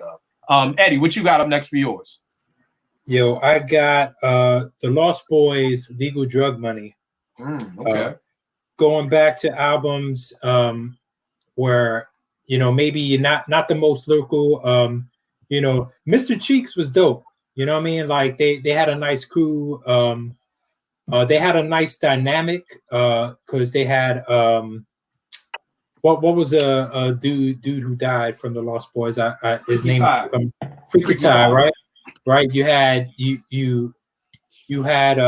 of. Eddie, what you got up next for yours? Yo, I got the Lost Boys, Legal Drug Money. Okay. Going back to albums where, you know, maybe not the most lyrical. You know, Mr. Cheeks was dope. You know what I mean? Like they had a nice crew. They had a nice dynamic because they had what was a dude who died from the Lost Boys? His name is Freaky Tah, right? Right. You had you had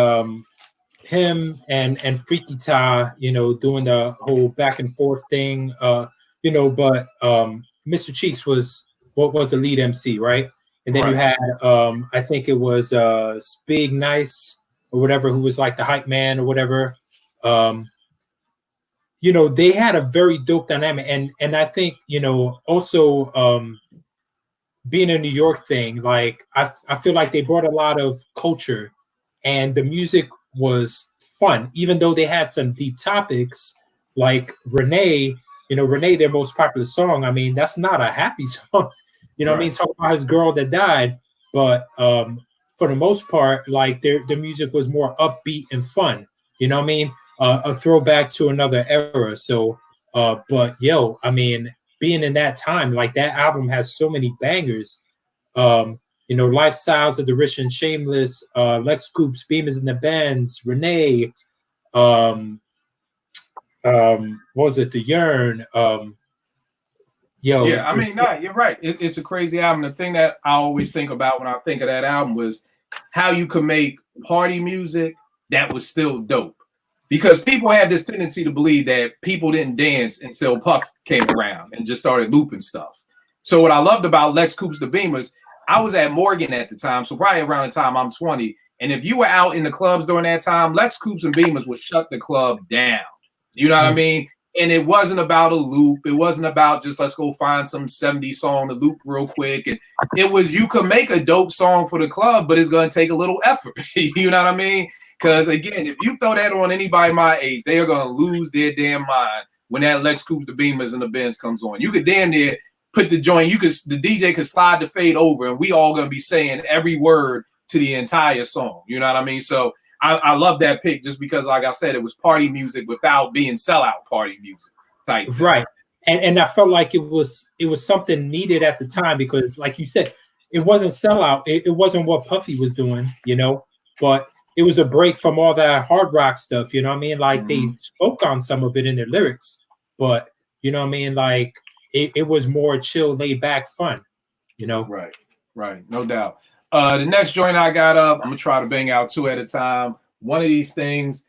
him and Freaky Tah, you know, doing the whole back and forth thing. You know, but Mr. Cheeks was what was the lead MC, right? And then you had I think it was Spig Nice or whatever, who was like the hype man or whatever. You know, they had a very dope dynamic, and I think, you know, also being a New York thing, like I feel like they brought a lot of culture, and the music was fun, even though they had some deep topics like Renee. You know, Renee, their most popular song. I mean, that's not a happy song. You know what I mean? Talk about his girl that died, but for the most part, like their music was more upbeat and fun. You know what I mean? A throwback to another era. So, but yo, I mean, being in that time, like that album has so many bangers. You know, Lifestyles of the Rich and Shameless, Lex Coops, Beamers and the Benz, Renee, what was it? The Yearn. Yo, yeah, I mean, you're right. It's a crazy album. The thing that I always think about when I think of that album was how you could make party music that was still dope. Because people had this tendency to believe that people didn't dance until Puff came around and just started looping stuff. So what I loved about Lex Coops, the Beamers, I was at Morgan at the time, so probably around the time I'm 20. And if you were out in the clubs during that time, Lex Coops and Beamers would shut the club down. You know what I mean? And it wasn't about a loop. It wasn't about just let's go find some 70s song to loop real quick. And it was, you could make a dope song for the club, but it's going to take a little effort. You know what I mean? Because again, if you throw that on anybody my age, they are going to lose their damn mind when that Lex Coops, the Beamers, and the Benz comes on. You could damn near put the joint, the DJ could slide the fade over, and we all going to be saying every word to the entire song. You know what I mean? So I love that pick just because, like I said, it was party music without being sellout party music type thing. Right. And I felt like it was something needed at the time because, like you said, it wasn't sellout. It wasn't what Puffy was doing, you know, but it was a break from all that hard rock stuff. You know what I mean? Like they spoke on some of it in their lyrics, but you know what I mean? Like it was more chill, laid back fun, you know? Right. No doubt. The next joint I got up, I'm gonna try to bang out 2 at a time. One of these things,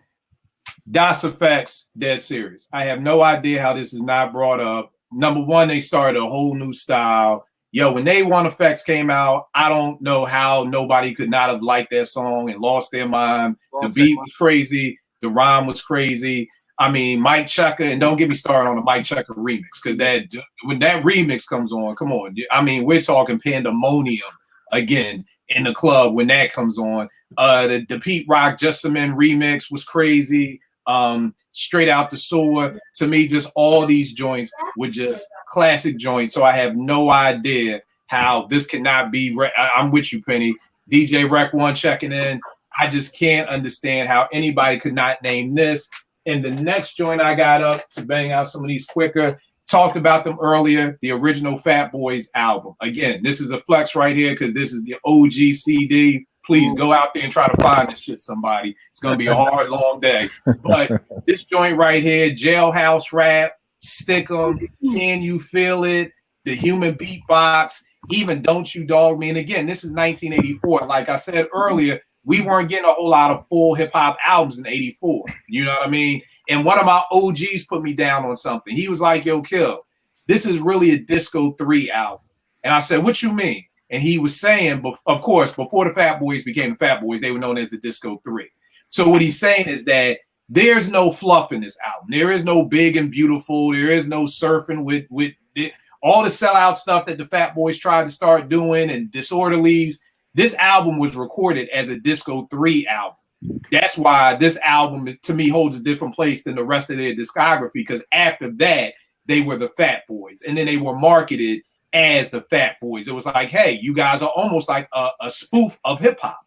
Das EFX, Dead Serious. I have no idea how this is not brought up. Number one, they started a whole new style. Yo, when They Want Effects came out, I don't know how nobody could not have liked that song and lost their mind. The beat was crazy. The rhyme was crazy. I mean, Mike Checker, and don't get me started on the Mike Checker remix, because when that remix comes on, come on. I mean, we're talking pandemonium again in the club when that comes on. The Pete Rock Jessamine remix was crazy. Straight Out the Sewer. To me, just all these joints were just classic joints. So I have no idea how this cannot be. I'm with you, Penny. DJ Rec One checking in. I just can't understand how anybody could not name this. And the next joint I got up to bang out some of these quicker. Talked about them earlier, the original Fat Boys album. Again, this is a flex right here because this is the OG CD. Please go out there and try to find this shit, somebody. It's going to be a hard, long day. But this joint right here, Jailhouse Rap, Stick 'em, Can You Feel It, The Human Beatbox, even Don't You Dog Me. And again, this is 1984. Like I said earlier, we weren't getting a whole lot of full hip-hop albums in 84. You know what I mean? And one of my OGs put me down on something. He was like, yo, Kill, this is really a Disco 3 album. And I said, what you mean? And he was saying, of course, before the Fat Boys became the Fat Boys, they were known as the Disco 3. So what he's saying is that there's no fluff in this album. There is no big and beautiful. There is no surfing with it, all the sellout stuff that the Fat Boys tried to start doing and Disorderlies. This album was recorded as a Disco 3 album. That's why this album, to me, holds a different place than the rest of their discography, because after that, they were the Fat Boys. And then they were marketed as the Fat Boys. It was like, hey, you guys are almost like a spoof of hip-hop.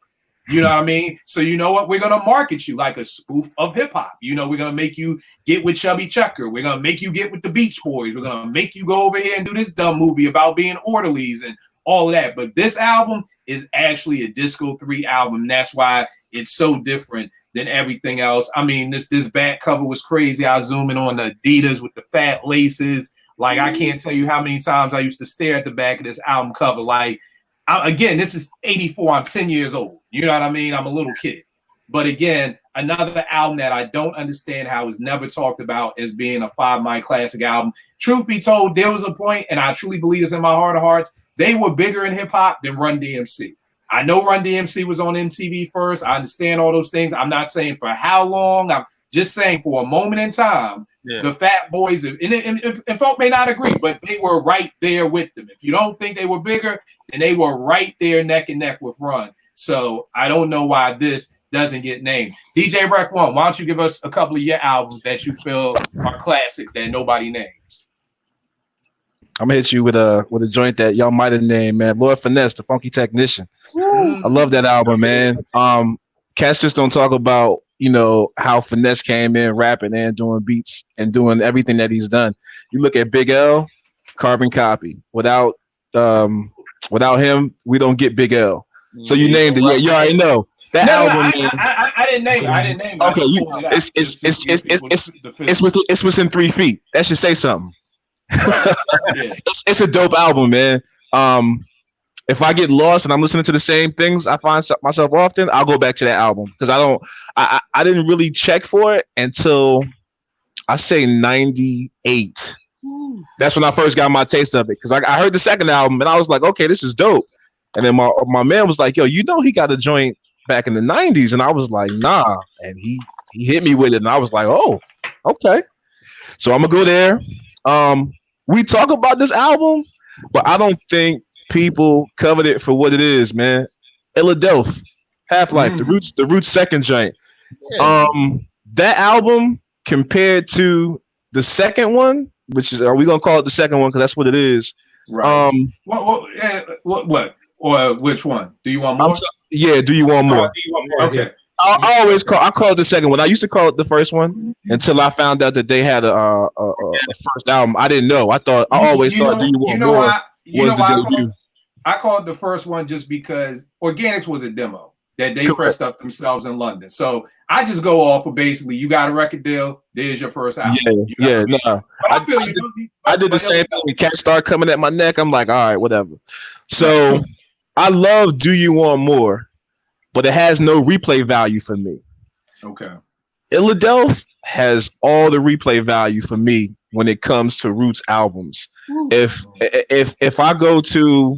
You know what I mean? So you know what? We're going to market you like a spoof of hip-hop. You know, we're going to make you get with Chubby Checker. We're going to make you get with the Beach Boys. We're going to make you go over here and do this dumb movie about being orderlies and all of that. But this album is actually a Disco 3 album. And that's why it's so different than everything else. I mean, this back cover was crazy. I zoom in on the Adidas with the fat laces. Like, I can't tell you how many times I used to stare at the back of this album cover. Like, again, this is 84. I'm 10 years old. You know what I mean? I'm a little kid. But again, another album that I don't understand how is never talked about as being a 5 Mile classic album. Truth be told, there was a point, and I truly believe this in my heart of hearts, they were bigger in hip-hop than Run DMC. I know Run DMC was on MTV first. I understand all those things. I'm not saying for how long. I'm just saying for a moment in time, the Fat Boys, and folk may not agree, but they were right there with them. If you don't think they were bigger, then they were right there neck and neck with Run. So I don't know why this doesn't get named. DJ Rec One, why don't you give us a couple of your albums that you feel are classics that nobody names? I'm gonna hit you with a joint that y'all might have named, man. Lord Finesse, the Funky Technician. I love that album, man. Cats just don't talk about, you know, how Finesse came in rapping and doing beats and doing everything that he's done. You look at Big L, carbon copy. Without him, we don't get Big L. So you named it. Yeah, you already know. That album. I didn't name it. I didn't name it. Okay, it's within 3 feet. That should say something. It's a dope album, man. If I get lost and I'm listening to the same things I find myself often, I'll go back to that album because I didn't really check for it until I say 98. That's when I first got my taste of it because I heard the second album and I was like, okay, this is dope. And then my man was like, yo, you know he got a joint back in the 90s, and I was like, nah, and he hit me with it, and I was like, oh, okay. So I'm gonna go there. We talk about this album, but I don't think people covered it for what it is, man. Illadelph, Half-Life, the Roots second joint. Yeah. That album compared to the second one, which is, are we gonna call it the second one because that's what it is? Right. What? Or which one? Do you want more? Yeah, do you want more? Okay. I call it the second one. I used to call it the first one until I found out that they had a first album. I didn't know. I always thought Do You Want More was the debut. I called the first one just because Organics was a demo that they pressed up themselves in London. So I just go off of basically, you got a record deal, there's your first album. I did the same thing. Cats start coming at my neck. I'm like, all right, whatever. So I love Do You Want More, but it has no replay value for me. Okay. Illadelph has all the replay value for me when it comes to Roots albums. If I go to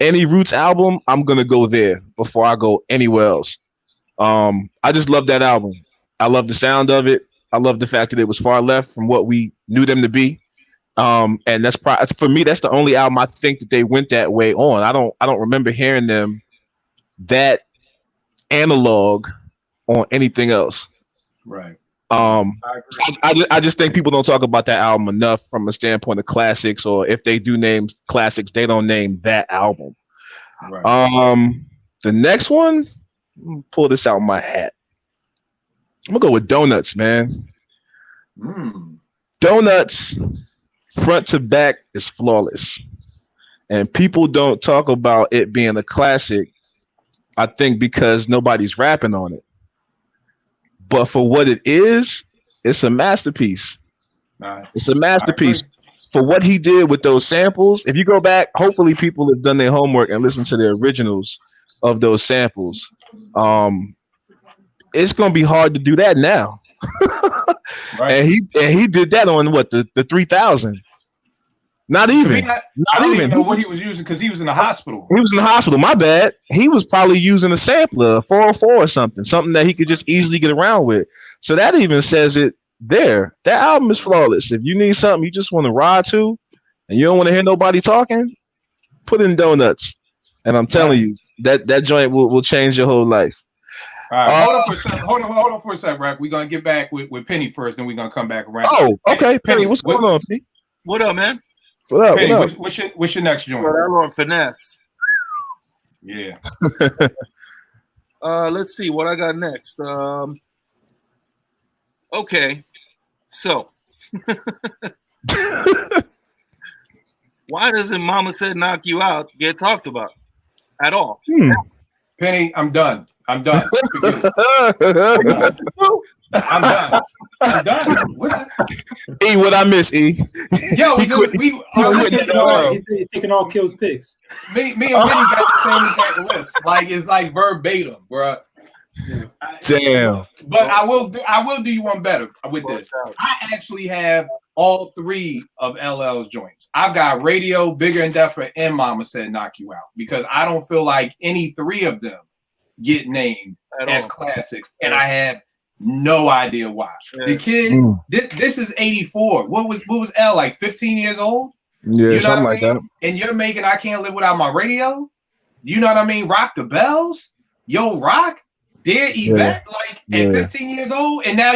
any Roots album, I'm gonna go there before I go anywhere else. I just love that album. I love the sound of it. I love the fact that it was far left from what we knew them to be. And that's for me, that's the only album I think that they went that way on. I don't remember hearing them that analog on anything else. Right. I just think people don't talk about that album enough from a standpoint of classics, or if they do name classics, they don't name that album. Right. The next one, pull this out of my hat. I'm gonna go with Donuts, man. Donuts, front to back, is flawless, and people don't talk about it being a classic. I think because nobody's rapping on it, but for what it is, it's a masterpiece. It's a masterpiece for what he did with those samples. If you go back, hopefully people have done their homework and listened to the originals of those samples. It's gonna be hard to do that now. Right. And he did that on what, the 3000. Not To even. me, I Not don't even even. know what he was using because he was in the hospital. He was in the hospital. My bad. He was probably using a sampler, 404 or something that he could just easily get around with. So that even says it there. That album is flawless. If you need something you just want to ride to, and you don't want to hear nobody talking, put in Donuts. And I'm telling you, that joint will change your whole life. All right, hold on for a second. Hold on for a second, Rack. We're gonna get back with Penny first, then we're gonna come back around. Oh, okay. Penny, what's going on, Penny? What up, man? What up? Penny, What up? what's your next joint? That Lord Finesse. Yeah. Let's see what I got next. Okay, so why doesn't Mama Said Knock You Out get talked about at all? Penny, I'm done. I'm done. I'm done. I'm done. E, what I miss, E? Yo, He's taking all Kills picks. me and Penny got the same exact list. Like it's like verbatim, bro. Damn. But I will do you one better with this. I actually have all three of LL's joints. I've got Radio, Bigger and Deffer, and Mama Said Knock You Out because I don't feel like any three of them get named as classics, and I have no idea why. The kid, this is 84. What was L, like 15 years old? Yeah, You know something what I like mean? that. And you're making I Can't Live Without My Radio? You know what I mean? Rock the Bells? Yo, Rock? Dear Yvette? Like at 15 years old? And now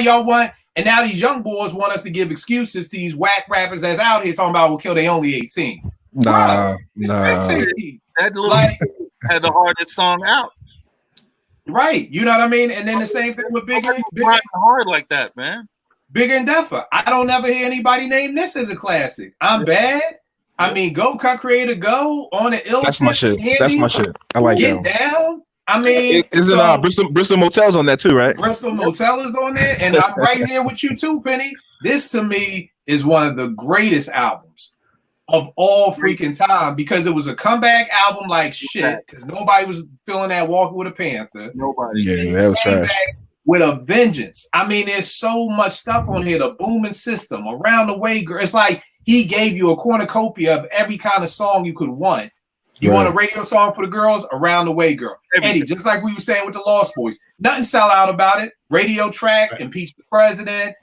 now these young boys want us to give excuses to these whack rappers that's out here talking about we'll kill they only 18. Nah. That little had the hardest song out. Right. You know what I mean? And then the same thing with Bigger hard like that, man. Bigger and Deffer. I don't never hear anybody name this as a classic. I'm Bad. I mean, Go Cut Creator Go on the ill. That's my shit. That's my shit. I like Get that. Down. I mean, isn't Bristol Motel's on that too, right? Bristol Motel is on there, and I'm right here with you too, Penny. This to me is one of the greatest albums of all freaking time because it was a comeback album like shit. Because nobody was feeling that Walking with a Panther. Nobody. Yeah, that was trash. With a vengeance. I mean, there's so much stuff on here. The Booming System, Around the Way, Girl. It's like he gave you a cornucopia of every kind of song you could want. You want a radio song for the girls? Around the Way, Girl. Eddie, just like we were saying with the Lost Boys. Nothing sell out about it. Radio track, Impeach the President,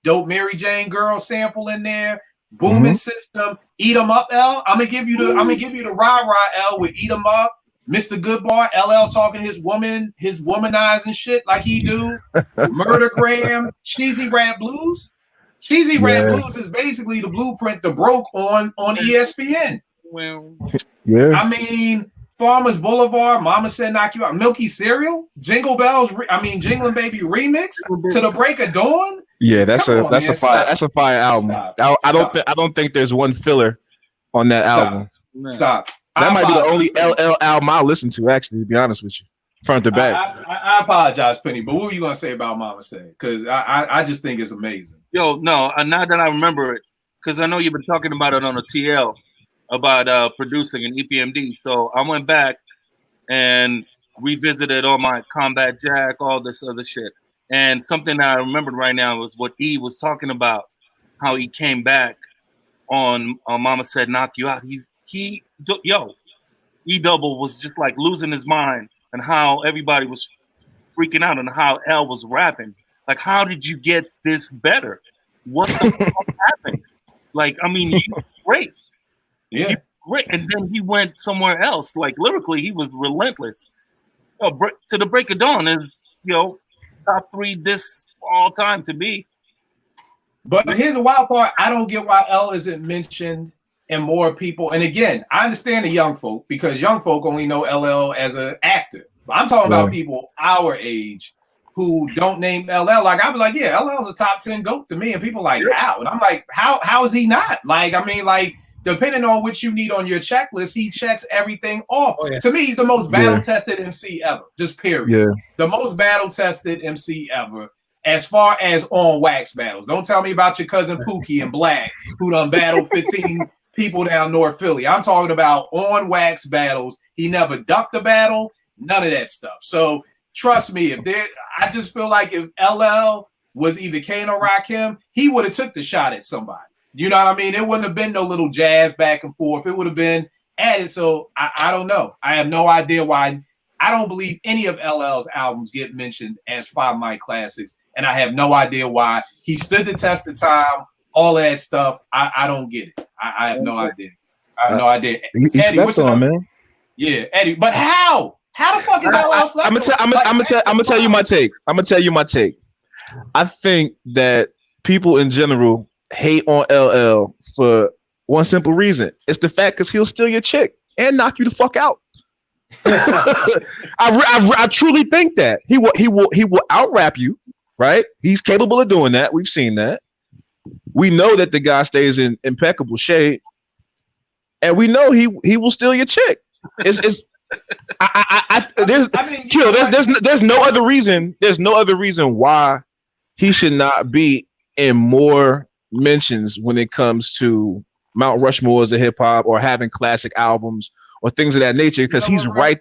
Dope Mary Jane Girl sample in there. Booming System, Eat 'em Up, L. I'm gonna give you the rah-rah L with Eat 'em Up. Mr. Goodbar, LL talking his womanizing shit like he do. Murdergram, Cheesy Rap Blues. Cheesy Rap Blues is basically the blueprint to Broke on ESPN. Well, I mean, Farmers Boulevard, Mama Said Knock You Out, Milky Cereal, Jingle Bells, Jingling Baby remix to the Break of Dawn. Yeah, that's a fire album. I don't think there's one filler on that album. Stop. That might be the only LL album I'll listen to, actually, to be honest with you. Front to back. I apologize, Penny, but what were you gonna say about Mama Said? Because I just think it's amazing. Yo, no, now that I remember it, because I know you've been talking about it on a TL about producing an EPMD. So I went back and revisited all my Combat Jack, all this other shit. And something that I remembered right now was what E was talking about, how he came back on Mama Said Knock You Out. E-Double was just like losing his mind and how everybody was freaking out and how L was rapping. Like, how did you get this better? What the fuck happened? Like, I mean, he was great. Yeah. Great. And then he went somewhere else. Like, lyrically, he was relentless. To the Break of Dawn is, top 3 discs all time to me. But here's the wild part. I don't get why L isn't mentioned and more people. And again, I understand the young folk because young folk only know LL as an actor. But I'm talking about people our age who don't name LL. Like, I'd be like, yeah, LL's a top 10 GOAT to me. And people like, how? And I'm like, how is he not? Like, I mean, like, depending on what you need on your checklist, he checks everything off. Oh, yeah. To me, he's the most battle-tested MC ever. Just period. Yeah. The most battle-tested MC ever. As far as on wax battles. Don't tell me about your cousin Pookie and Black, who done battled 15 people down North Philly. I'm talking about on wax battles. He never ducked a battle, none of that stuff. So trust me, I just feel like if LL was either Kane or Rakim, he would have took the shot at somebody. You know what I mean? It wouldn't have been no little jabs back and forth. It would have been added. So I don't know. I have no idea why. I don't believe any of LL's albums get mentioned as 5 Mic classics, and I have no idea why. He stood the test of time. All of that stuff. I don't get it. I have no idea. I have no idea. He slept on, man. Yeah, Eddie. But how? How the fuck is LL slept I'm gonna tell you my take. I'm gonna tell you my take. I think that people in general hate on LL for one simple reason. It's the fact because he'll steal your chick and knock you the fuck out. I truly think that he will out rap you, right? He's capable of doing that. We've seen that. We know that the guy stays in impeccable shape, and we know he will steal your chick. There's no other reason. There's no other reason why he should not be in more mentions when it comes to Mount Rushmores of hip hop or having classic albums or things of that nature, because he's right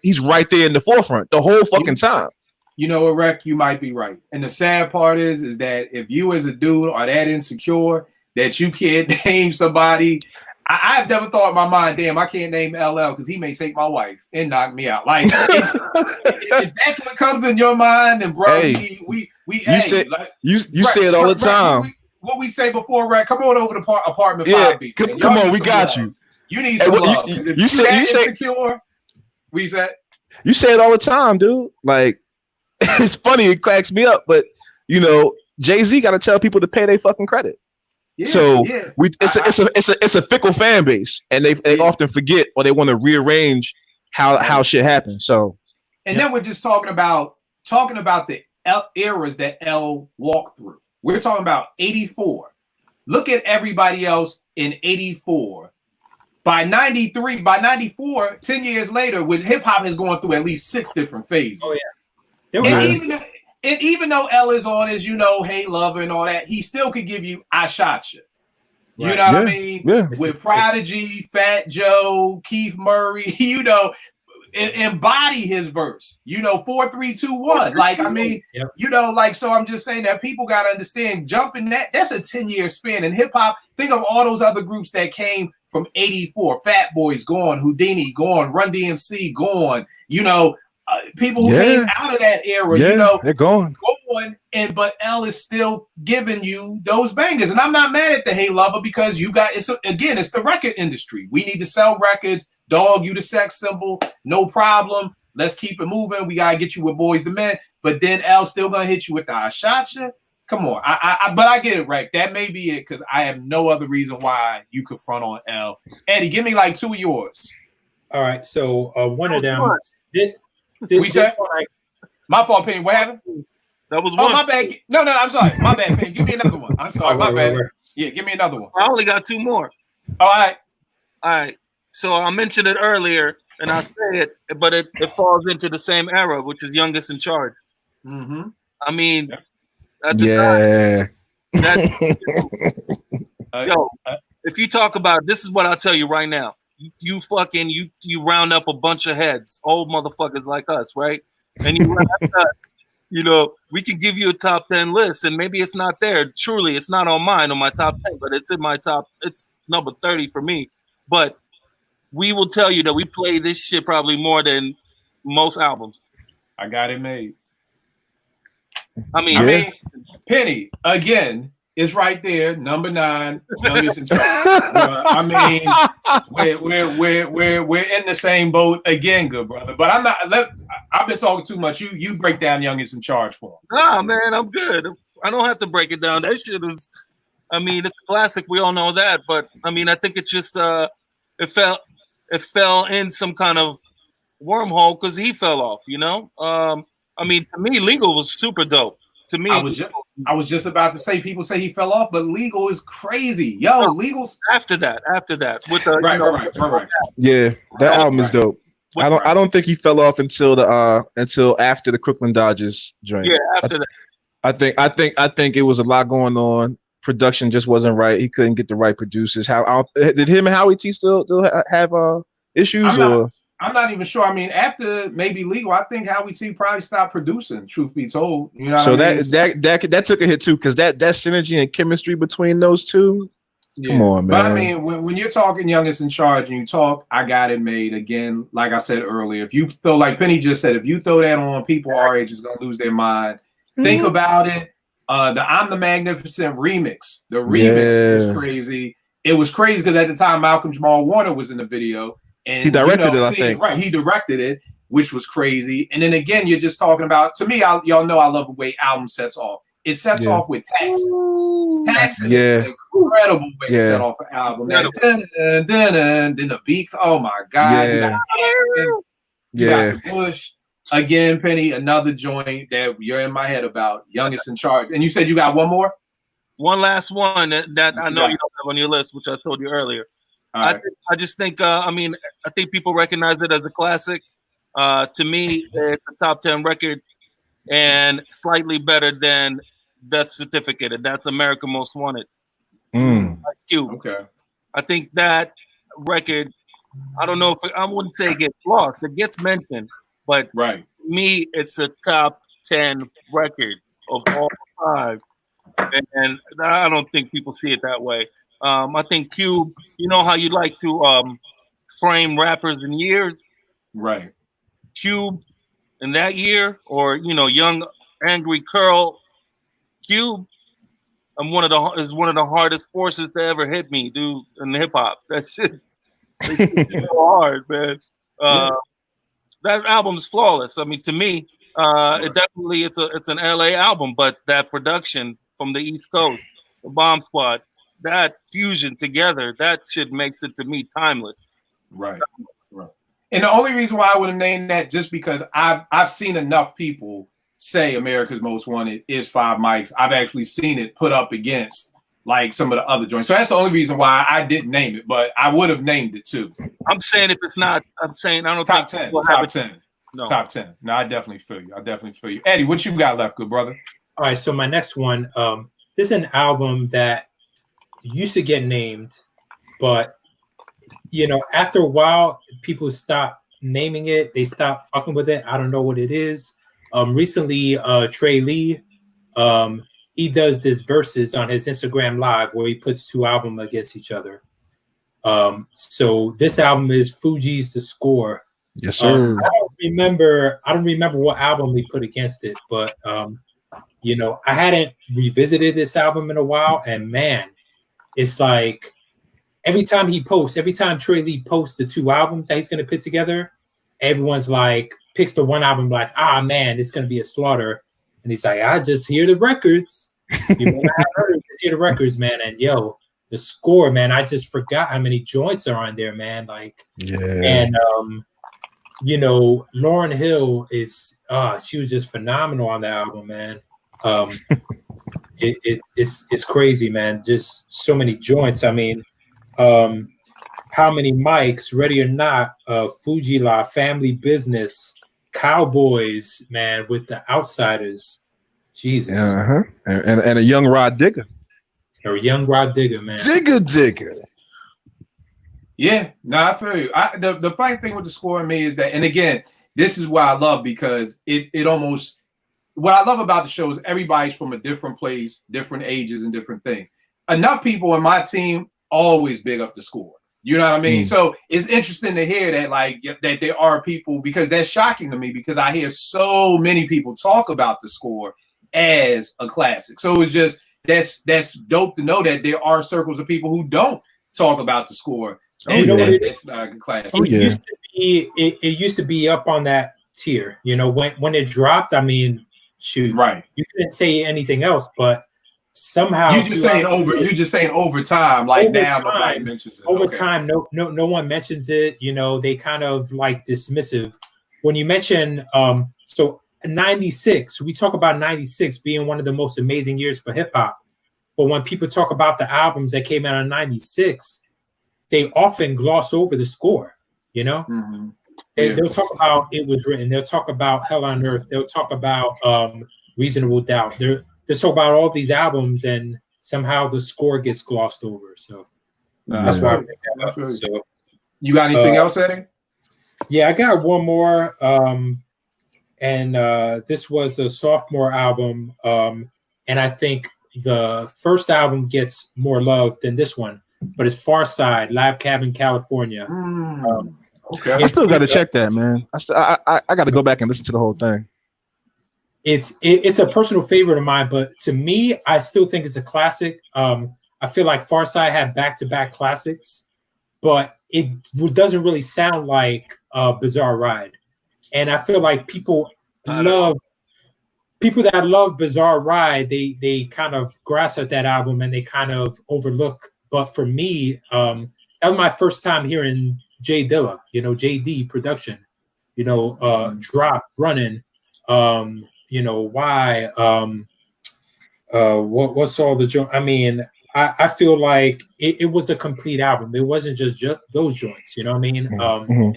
there in the forefront the whole fucking time. You know what, Rec? You might be right. And the sad part is that if you as a dude are that insecure that you can't name somebody, I've never thought in my mind, damn, I can't name LL because he may take my wife and knock me out. Like, if that's what comes in your mind, then bro, hey, you say it all the time. What we say before, Rec? Come on over to apartment 5B. Come on, we got you. You need some love. You say insecure. We said you say it all the time, dude. Like, it's funny, it cracks me up, but you know, Jay-Z got to tell people to pay their fucking credit. Yeah, so it's a fickle fan base, and they often forget or they want to rearrange how shit happens. So, and then we're just talking about the eras that L walked through. We're talking about 84. Look at everybody else in 84. By 93, by 94, 10 years later, with hip hop has gone through at least 6 different phases. Oh yeah. And even though L is on his, Hey Lover and all that, he still could give you I Shot You. You know what I mean? Yeah. With Prodigy, Fat Joe, Keith Murray, embody his verse. 4, 3, 2, 1. Like, I mean, so I'm just saying that people got to understand jumping that's a 10-year span. And hip hop, think of all those other groups that came from 84. Fat Boys gone, Houdini gone, Run DMC gone, people who came out of that era, they're gone. But L is still giving you those bangers. And I'm not mad at the Hey Lover because it's the record industry. We need to sell records. Dog, you the sex symbol, no problem. Let's keep it moving. We gotta get you with Boys the Men. But then L still gonna hit you with the I Shot You. Come on, but I get it, right? That may be it because I have no other reason why you could front on L. Eddie, give me like 2 of yours. All right, so one of them. My fault, Penny. What happened? That was one. Oh, my bad. No, I'm sorry. My bad, Penny. Give me another one. I'm sorry. My bad. Yeah, give me another one. I only got 2 more. All right. So I mentioned it earlier, and I say it, but it falls into the same era, which is Youngest in Charge. Mm-hmm. I mean, that's yo, if you talk about this is what I'll tell you right now. You round up a bunch of heads, old motherfuckers like us, right? And we can give you a top 10 list, and maybe it's not there. Truly, it's not on mine on my top 10, but it's in my top. It's number 30 for me. But we will tell you that we play this shit probably more than most albums. I got it made. I mean, Penny again is right there, number 9, Youngest in Charge. I mean, we're in the same boat again, good brother. But I'm not. I've been talking too much. You break down Youngest in Charge for me. Nah, man, I'm good. I don't have to break it down. That shit is. I mean, it's a classic. We all know that. But I mean, I think it's just it fell in some kind of wormhole because he fell off. I mean, to me, Legal was super dope. To me, I was just about to say, people say he fell off, but Legal is crazy. Yo, Legal's after that with the right. Yeah, that album is dope. I don't think he fell off until after the Crooklyn Dodgers joint. Yeah, after that. I think it was a lot going on. Production just wasn't right. He couldn't get the right producers. Did him and Howie T still have issues? I'm not even sure. I mean, after maybe Legal, I think Howie T probably stopped producing. Truth be told, So that took a hit too, because that synergy and chemistry between those two, Come on, But I man. mean, when you're talking Youngest in Charge and you talk I Got It Made, again, like I said earlier, if you throw, like Penny just said, if you throw that on, people our age is going to lose their mind. Think about it. The I'm the Magnificent remix. The remix is crazy. It was crazy because at the time, Malcolm Jamal Warner was in the video. And He directed it, I think. Right, he directed it, which was crazy. And then again, you're just talking about, to me, y'all know I love the way album sets off. It sets off with Tax. Tax is an incredible way to set off an album. Then the beat, oh my God. You got the Push. Again, Penny, another joint that you're in my head about, Youngest in Charge. And you said you got one more? One last one that I know you don't have on your list, which I told you earlier. I just think, I think people recognize it as a classic. To me, it's a top 10 record and slightly better than Death Certificate, and that's America Most Wanted. Ice Cube. Okay. I think that record, I don't know if I wouldn't say it gets lost. It gets mentioned, but to me, it's a top 10 record of all time. And I don't think people see it that way. I think Cube, you know how you like to frame rappers in years? Right. Cube in that year, or, Young Angry Curl, Cube, one of the hardest forces to ever hit me, dude, in hip hop. That shit is so hard, man. That album's flawless. I mean, to me, it definitely it's an LA album, but that production from the East Coast, the Bomb Squad, that fusion together, that shit makes it to me timeless. Right. And the only reason why I would have named that, just because I've seen enough people say America's Most Wanted is Five Mics. I've actually seen it put up against like some of the other joints. So that's the only reason why I didn't name it, but I would have named it too. I'm saying if it's not, I'm saying I don't top think 10. Top 10. No. Top 10. No, I definitely feel you. Eddie, what you got left, good brother? All right, so my next one, this is an album that used to get named, but after a while, people stop naming it. They stop fucking with it. I don't know what it is. Recently, Trey Lee, he does this verses on his Instagram Live where he puts two albums against each other. So this album is Fugees The Score. Yes, sir. I don't remember what album he put against it, but I hadn't revisited this album in a while, and man, it's like every time Trey Lee posts the two albums that he's gonna put together, everyone's like picks the one album like, man, it's gonna be a slaughter. And he's like, I just hear the records. You know, I heard it, just hear the records, man. And the Score, man, I just forgot how many joints are on there, man. Like, and Lauryn Hill is she was just phenomenal on the album, man. It's crazy, man. Just so many joints. I mean, How Many Mics, Ready or Not, Fuji La, Family Business, Cowboys, man, with the Outsiders. Jesus. And a young Rod Digger. Or Young Rod Digger, man. Digger. Yeah, no, I feel you. The funny thing with The Score in me is that, and again, this is what I love, because it almost, what I love about the show is everybody's from a different place, different ages, and different things. Enough people in my team always big up The Score. You know what I mean? So it's interesting to hear that, like, that there are people, because that's shocking to me, because I hear so many people talk about The Score as a classic. So it's just, that's dope to know that there are circles of people who don't talk about The Score. You know what it is? Like a classic. It used to be up on that tier. When it dropped, I mean, shoot, right? You couldn't say anything else, but somehow you're just saying over time, like now nobody mentions it. Over time, no one mentions it. They kind of like dismissive. When you mention so 96, we talk about 96 being one of the most amazing years for hip hop. But when people talk about the albums that came out in 96, they often gloss over The Score, They'll talk about It Was Written. They'll talk about Hell on Earth. They'll talk about Reasonable Doubt. They'll talk about all these albums, and somehow The Score gets glossed over. So that's why I picked that up. So, you got anything else, Eddie? Yeah, I got one more. And this was a sophomore album. And I think the first album gets more love than this one. but it's Far Side, Lab Cabin, California. Okay. I still got to check that, man. I got to go back and listen to the whole thing. It's a personal favorite of mine, but to me, I still think it's a classic. I feel like Far Side had back-to-back classics, but it doesn't really sound like Bizarre Ride. And I feel like people that love Bizarre Ride, they kind of grasp at that album and they kind of overlook. But for me, that was my first time hearing Jay Dilla, JD production, Drop, Running, Why, what's all the joint? I mean, I feel like it was a complete album. It wasn't just those joints, you know what I mean?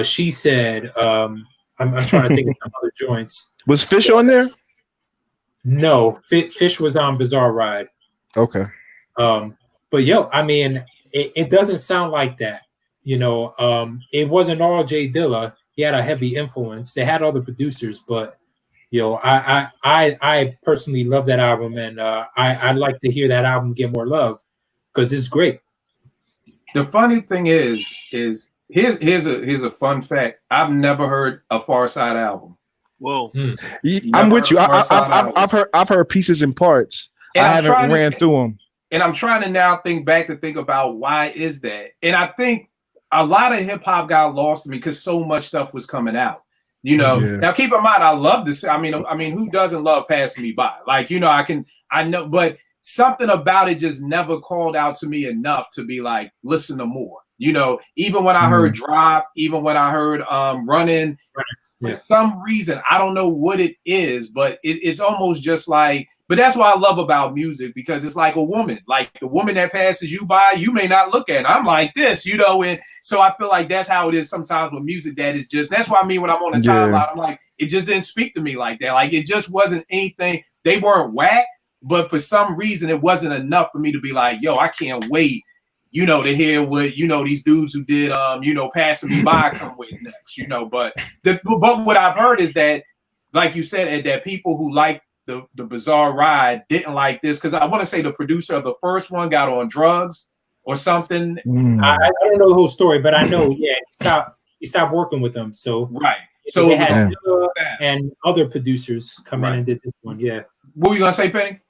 She Said, I'm trying to think of some other joints. Was Fish on there? No, Fish was on Bizarre Ride. Okay. But I mean, it doesn't sound like that. It wasn't all Jay Dilla. He had a heavy influence. They had other producers, but I personally love that album, and I'd like to hear that album get more love because it's great. The funny thing is here's a fun fact. I've never heard a Far Side album. Whoa. I'm with you. I've heard pieces and parts. And I haven't ran through them. And I'm trying to now think about why is that? And I think a lot of hip hop got lost to me because so much stuff was coming out. Now keep in mind, I love this. I mean, who doesn't love Passing Me By? Like, I know, but something about it just never called out to me enough to be like, listen to more. Even when I heard Drop, even when I heard Running, for some reason, I don't know what it is, but it's almost just like, but that's what I love about music, because it's like a woman, like the woman that passes you by, you may not look at. I'm like this, and so I feel like that's how it is sometimes with music. That is just, that's what I mean when I'm on the timeline. I'm like, it just didn't speak to me like that. Like, it just wasn't anything. They weren't whack, but for some reason, it wasn't enough for me to be like, yo, I can't wait, to hear what, these dudes who did, Passing Me By come with next, but what I've heard is that, like you said, Ed, that people who like the Bizarre Ride didn't like this, because I want to say the producer of the first one got on drugs or something. I don't know the whole story, but I know, he stopped working with them. So right. So they had and other producers come in and did this one. Yeah. What were you gonna say, Penny?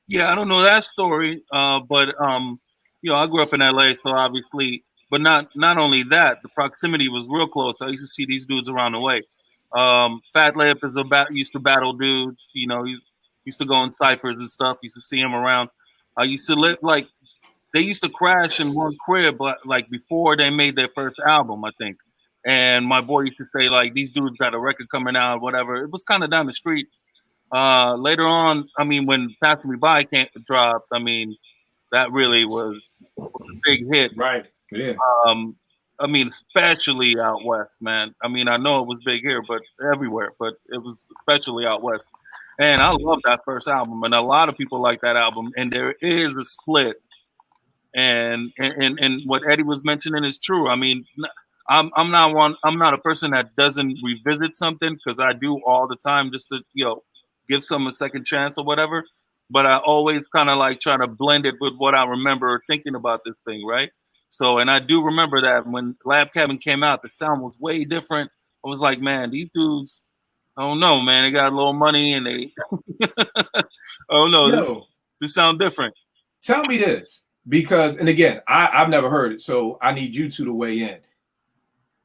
Yeah, I don't know that story, but I grew up in LA, so obviously, but not only that, the proximity was real close. I used to see these dudes around the way. Fat Lip used to battle dudes. He's used to go in ciphers and stuff. Used to see him around. I used to live like they used to crash in one crib, but like before they made their first album, I think. And my boy used to say like, these dudes got a record coming out, whatever. It was kind of down the street. Later on, I mean, when Passing Me By dropped, I mean, that really was a big hit. Right. Yeah. I mean, especially out west, man. I mean, I know it was big here, but everywhere, but it was especially out west. And I love that first album, and a lot of people like that album. And there is a split. And what Eddie was mentioning is true. I mean, I'm not a person that doesn't revisit something, because I do all the time just to give some a second chance or whatever. But I always kind of like try to blend it with what I remember thinking about this thing, right? So, and I do remember that when Lab Cabin came out, the sound was way different. I was like, man, these dudes, I don't know, man. They got a little money and they, I don't know, this sound different. Tell me this, because, and again, I've never heard it, so I need you two to weigh in.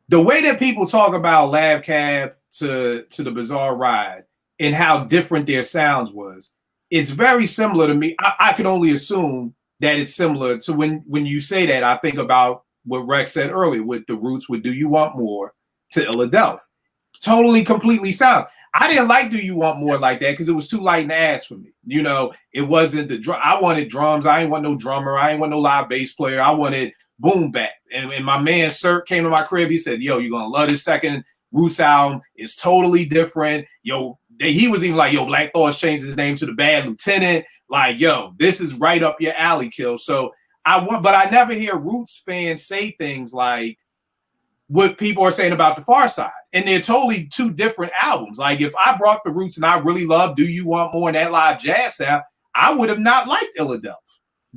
The way that people talk about Lab Cab to the Bizarre Ride and how different their sounds was, it's very similar to me. I can only assume that it's similar to when you say that. I think about what Rex said earlier with the Roots with Do You Want More to Illadelph. Totally, completely sound. I didn't like Do You Want More like that because it was too light in the ass for me. It wasn't the drum. I wanted drums. I ain't want no drummer. I ain't want no live bass player. I wanted boom bap. And my man Sirk came to my crib. He said, yo, you're going to love this second Roots album. It's totally different. Yo, he was even like, yo, Black Thoughts changed his name to the Bad Lieutenant. Like, yo, this is right up your alley, Kill. So but I never hear Roots fans say things like what people are saying about the Far Side. And they're totally two different albums. Like, if I brought the Roots and I really love Do You Want More and that live jazz sound, I would have not liked Illadelph.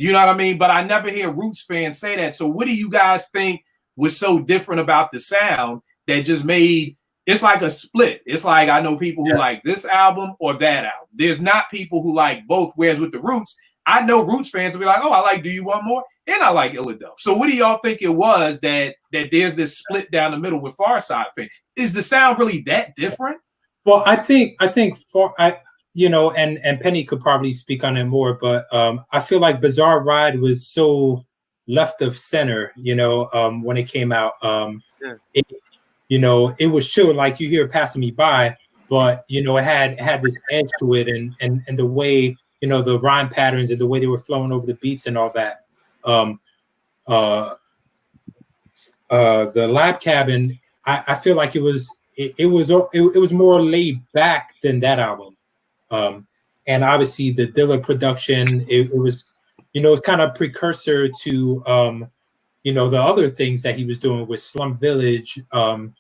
You know what I mean? But I never hear Roots fans say that. So what do you guys think was so different about the sound that just made it's like a split? It's like I know people who like this album or that album. There's not people who like both. Whereas with the Roots, I know Roots fans will be like, oh, I like Do You Want More? And I like Ill So what do y'all think it was that there's this split down the middle with Pharcyde fans? Is the sound really that different? Well, I think and Penny could probably speak on it more, but I feel like Bizarre Ride was so left of center, when it came out. It was chill, like you hear Passing Me By, but it had this edge to it, and the way the rhyme patterns and the way they were flowing over the beats and all that. The Lab Cabin, I feel like it was more laid back than that album. And obviously the Dilla production, it was, it's kind of precursor to, the other things that he was doing with Slum Village. And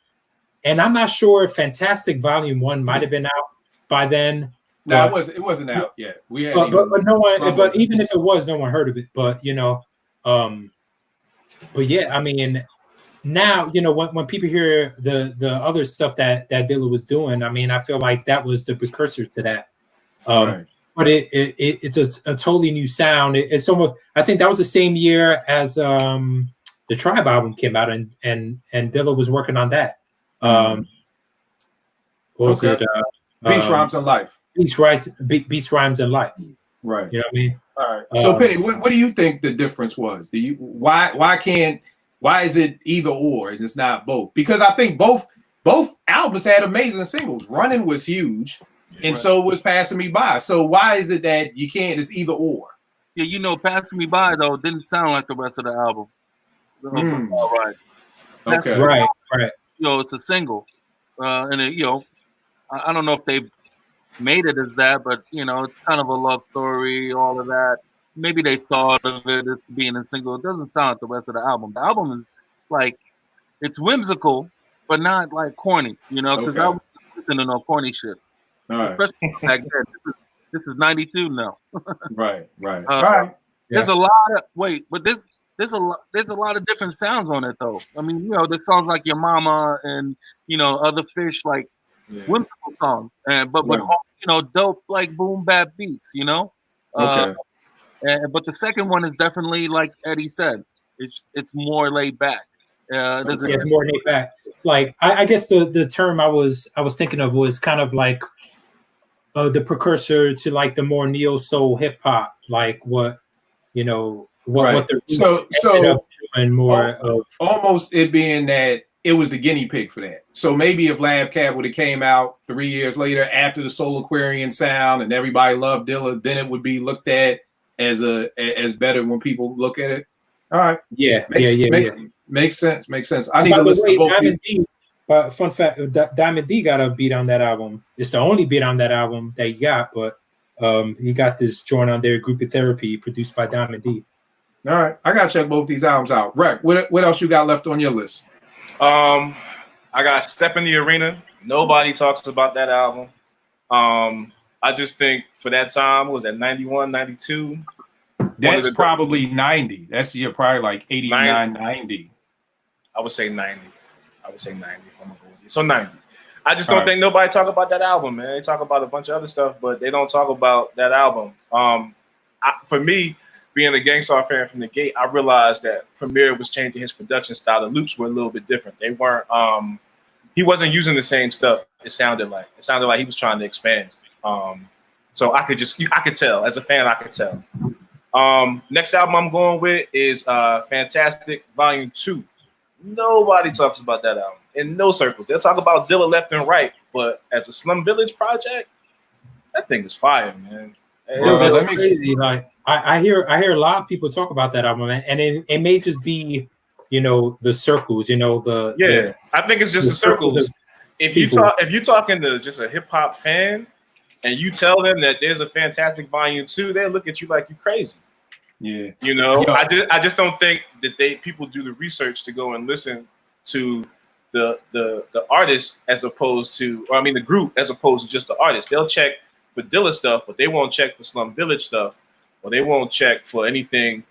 I'm not sure if Fantastic Volume 1 might have been out by then. No, it wasn't out yet. We had but no one, but even if it was, no one heard of it. But but yeah, I mean, now when people hear the other stuff that Dilla was doing, I mean, I feel like that was the precursor to that. Right. But it's a totally new sound. It's almost, I think that was the same year as the Tribe album came out, and Dilla was working on that. What was it? Beats, Rhymes, and Life. Beats, Rhymes, and Life. Right. You know what I mean? All right. So Penny, what do you think the difference was? Why is it either or and it's not both? Because I think both albums had amazing singles. Running was huge, and so was Passing Me By. So why is it that you can't? It's either or. Yeah, Passing Me By though didn't sound like the rest of the album. All right. Okay. Right. It's a single, and I don't know if they made it as that, but it's kind of a love story, all of that. Maybe they thought of it as being a single. It doesn't sound like the rest of the album. The album is like, it's whimsical, but not like corny, because I wasn't listening to no corny shit. All right. Especially back then. This is 92 now. Right. Right. There's a lot of there's a lot of different sounds on it though. I mean, there's songs like Your Mama and Other Fish, like whimsical songs, but dope like boom bap beats, Okay. But the second one is definitely like Eddie said, it's more laid back. It's more laid back. Like I guess the term I was thinking of was kind of like the precursor to like the more neo soul hip hop, like what the so and more of almost it being that it was the guinea pig for that. So maybe if Lab Cat would have came out 3 years later after the Soul Aquarian sound and everybody loved Dilla, then it would be looked at as better when people look at it. All right. Makes sense. I need to listen to both. Diamond D, fun fact, Diamond D got a beat on that album. It's the only beat on that album that he got, but he got this joint on there, Groupie Therapy, produced by Diamond D. All right. I gotta check both these albums out. Rec, what else you got left on your list? I got Step in the Arena. Nobody talks about that album. I just think for that time, was that 91, 92? That's probably 90. That's probably like 89, 90. I would say 90. If I'm gonna go with you. So 90. I just don't think nobody talk about that album, man. They talk about a bunch of other stuff, but they don't talk about that album. For me, being a Gang Starr fan from the gate, I realized that Premier was changing his production style. The loops were a little bit different. They weren't. He wasn't using the same stuff. It sounded like he was trying to expand. So I could tell as a fan. I could tell. Next album I'm going with is Fantastic Volume 2. Nobody talks about that album in no circles. They'll talk about Dilla left and right, but as a Slum Village project, that thing is fire, man. That's crazy. Like I hear a lot of people talk about that album, and it may just be, the circles, I think it's just the circles. If you're talking to just a hip hop fan, and you tell them that there's a Fantastic Volume 2, they look at you like you're crazy. Yeah. I just don't think that people do the research to go and listen to the artist as opposed to, the group as opposed to just the artist. They'll check for Dilla stuff, but they won't check for Slum Village stuff. or they won't check for anything,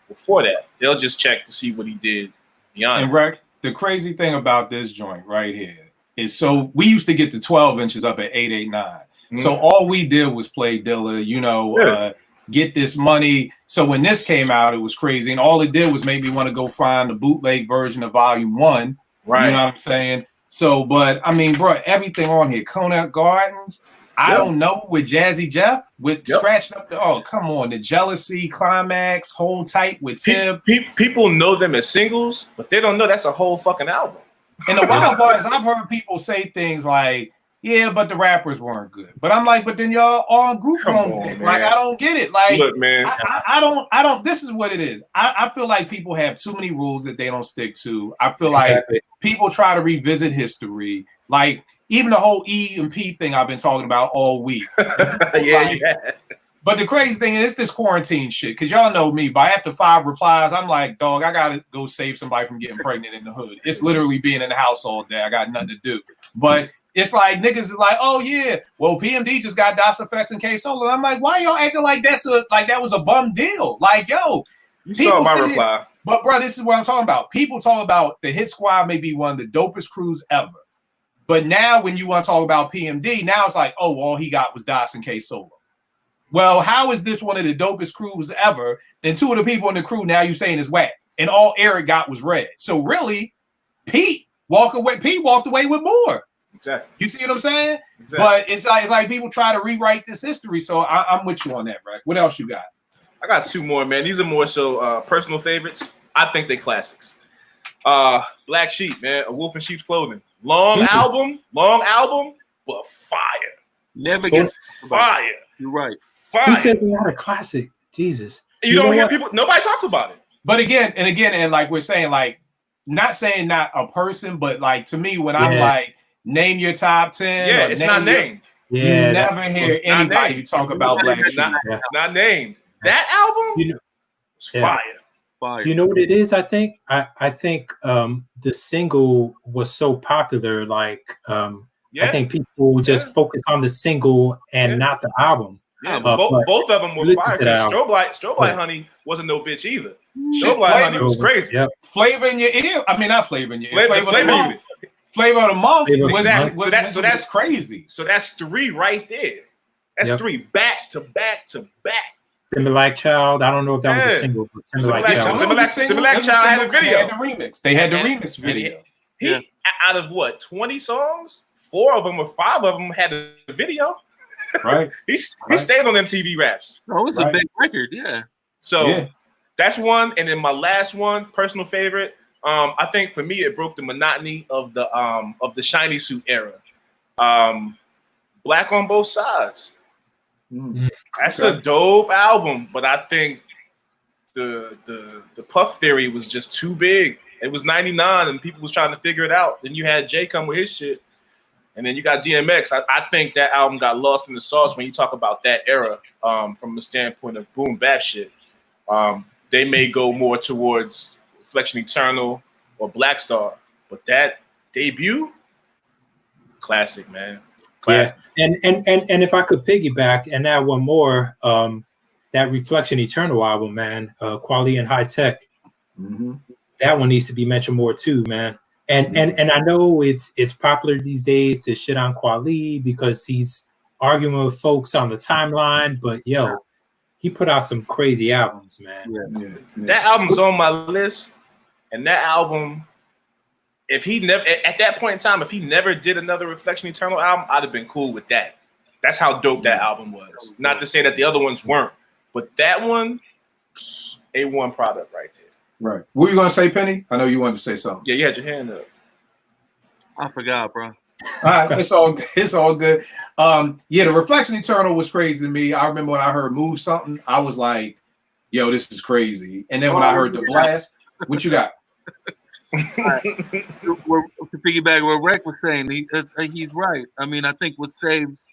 before that. They'll just check to see what he did beyond. And Rick, the crazy thing about this joint right here is, so we used to get the 12 inches up at 889. Mm-hmm. So all we did was play Dilla, get this money. So when this came out, it was crazy. And all it did was make me want to go find the bootleg version of Volume 1. Right. You know what I'm saying? So, but I mean, bro, everything on here, Conant Gardens, I don't know, with Jazzy Jeff, with scratching up come on, the Jealousy, Climax, Hold Tight with Tib. People know them as singles, but they don't know that's a whole fucking album. And the wild part is, I've heard people say things like, yeah, but the rappers weren't good. But I'm like, but then y'all all group on, like, I don't get it. Like, look, man, I don't, this is what it is. I feel like people have too many rules that they don't stick to. I feel like people try to revisit history. Like, even the whole E and P thing I've been talking about all week. But the crazy thing is, it's this quarantine shit. Because y'all know me, by after 5 replies, I'm like, dog, I got to go save somebody from getting pregnant in the hood. It's literally being in the house all day. I got nothing to do. But it's like niggas is like, oh yeah, well PMD just got Das EFX and K Solo. I'm like, why y'all acting like that was a bum deal? Like, yo, you saw my reply. But bro, this is what I'm talking about. People talk about the Hit Squad may be one of the dopest crews ever. But now when you want to talk about PMD, now it's like, oh, all he got was Das and K Solo. Well, how is this one of the dopest crews ever? And 2 of the people in the crew now you saying is whack. And all Eric got was Red. So really, Pete walked away with more. Exactly. You see what I'm saying? Exactly. But it's like people try to rewrite this history. So I'm with you on that, right? What else you got? I got 2 more, man. These are more so personal favorites. I think they're classics. Black Sheep, man. A Wolf in Sheep's Clothing. Long album, but fire. Never gets fire. You're right. Fire. Who said they had a classic? Jesus. You don't hear people. Nobody talks about it. But again, and like we're saying, like, not saying not a person, but like to me, when I'm like, name your top 10. Yeah, it's not named. You never hear anybody talk about Black Sheep. It's not named. That album is fire. Fire. You know what it is? I think the single was so popular. Like, I think people just focus on the single and not the album. Yeah, both of them were fire. Strobe Light Honey wasn't no bitch either. Strobe Light Honey was crazy. Yep. Flavor in your ear. I mean, not flavor in your ear. Flavor of the month. Flavor of the month. Exactly. So that's crazy. So that's 3 right there. That's 3 back to back to back. Similac Child. I don't know if that was a single. Similac Child had a video. They had the remix video. He out of what, 20 songs? 4 of them or 5 of them had a video. Right. he stayed on MTV Raps. Oh, it was a big record, yeah. So that's one. And then my last one, personal favorite. I think for me it broke the monotony of the Shiny Suit era. Black on Both Sides. That's a dope album, but I think the Puff Theory was just too big. It was 99 and people was trying to figure it out. Then you had Jay come with his shit. And then you got DMX. I think that album got lost in the sauce when you talk about that era from the standpoint of boom bap shit. They may go more towards Reflection Eternal or Black Star, but that debut, classic, man. Classic. Yeah. And if I could piggyback and add one more, that Reflection Eternal album, man, Quality and High Tech. Mm-hmm. That one needs to be mentioned more too, man. And I know it's popular these days to shit on Kweli because he's arguing with folks on the timeline, but yo, he put out some crazy albums, man. Yeah. That album's on my list, and that album, if he never at that point in time, if he never did another Reflection Eternal album, I'd have been cool with that. That's how dope that album was. Not to say that the other ones weren't, but that one, A1 product right there. Right. What were you gonna say, Penny? I know you wanted to say something. Yeah, you had your hand up. I forgot, bro. All right, it's all good. The Reflection Eternal was crazy to me. I remember when I heard Move Something, I was like, yo, this is crazy. And then when I heard The Blast, what you got? To piggyback what Rec was saying, he's right. I mean, I think what saves,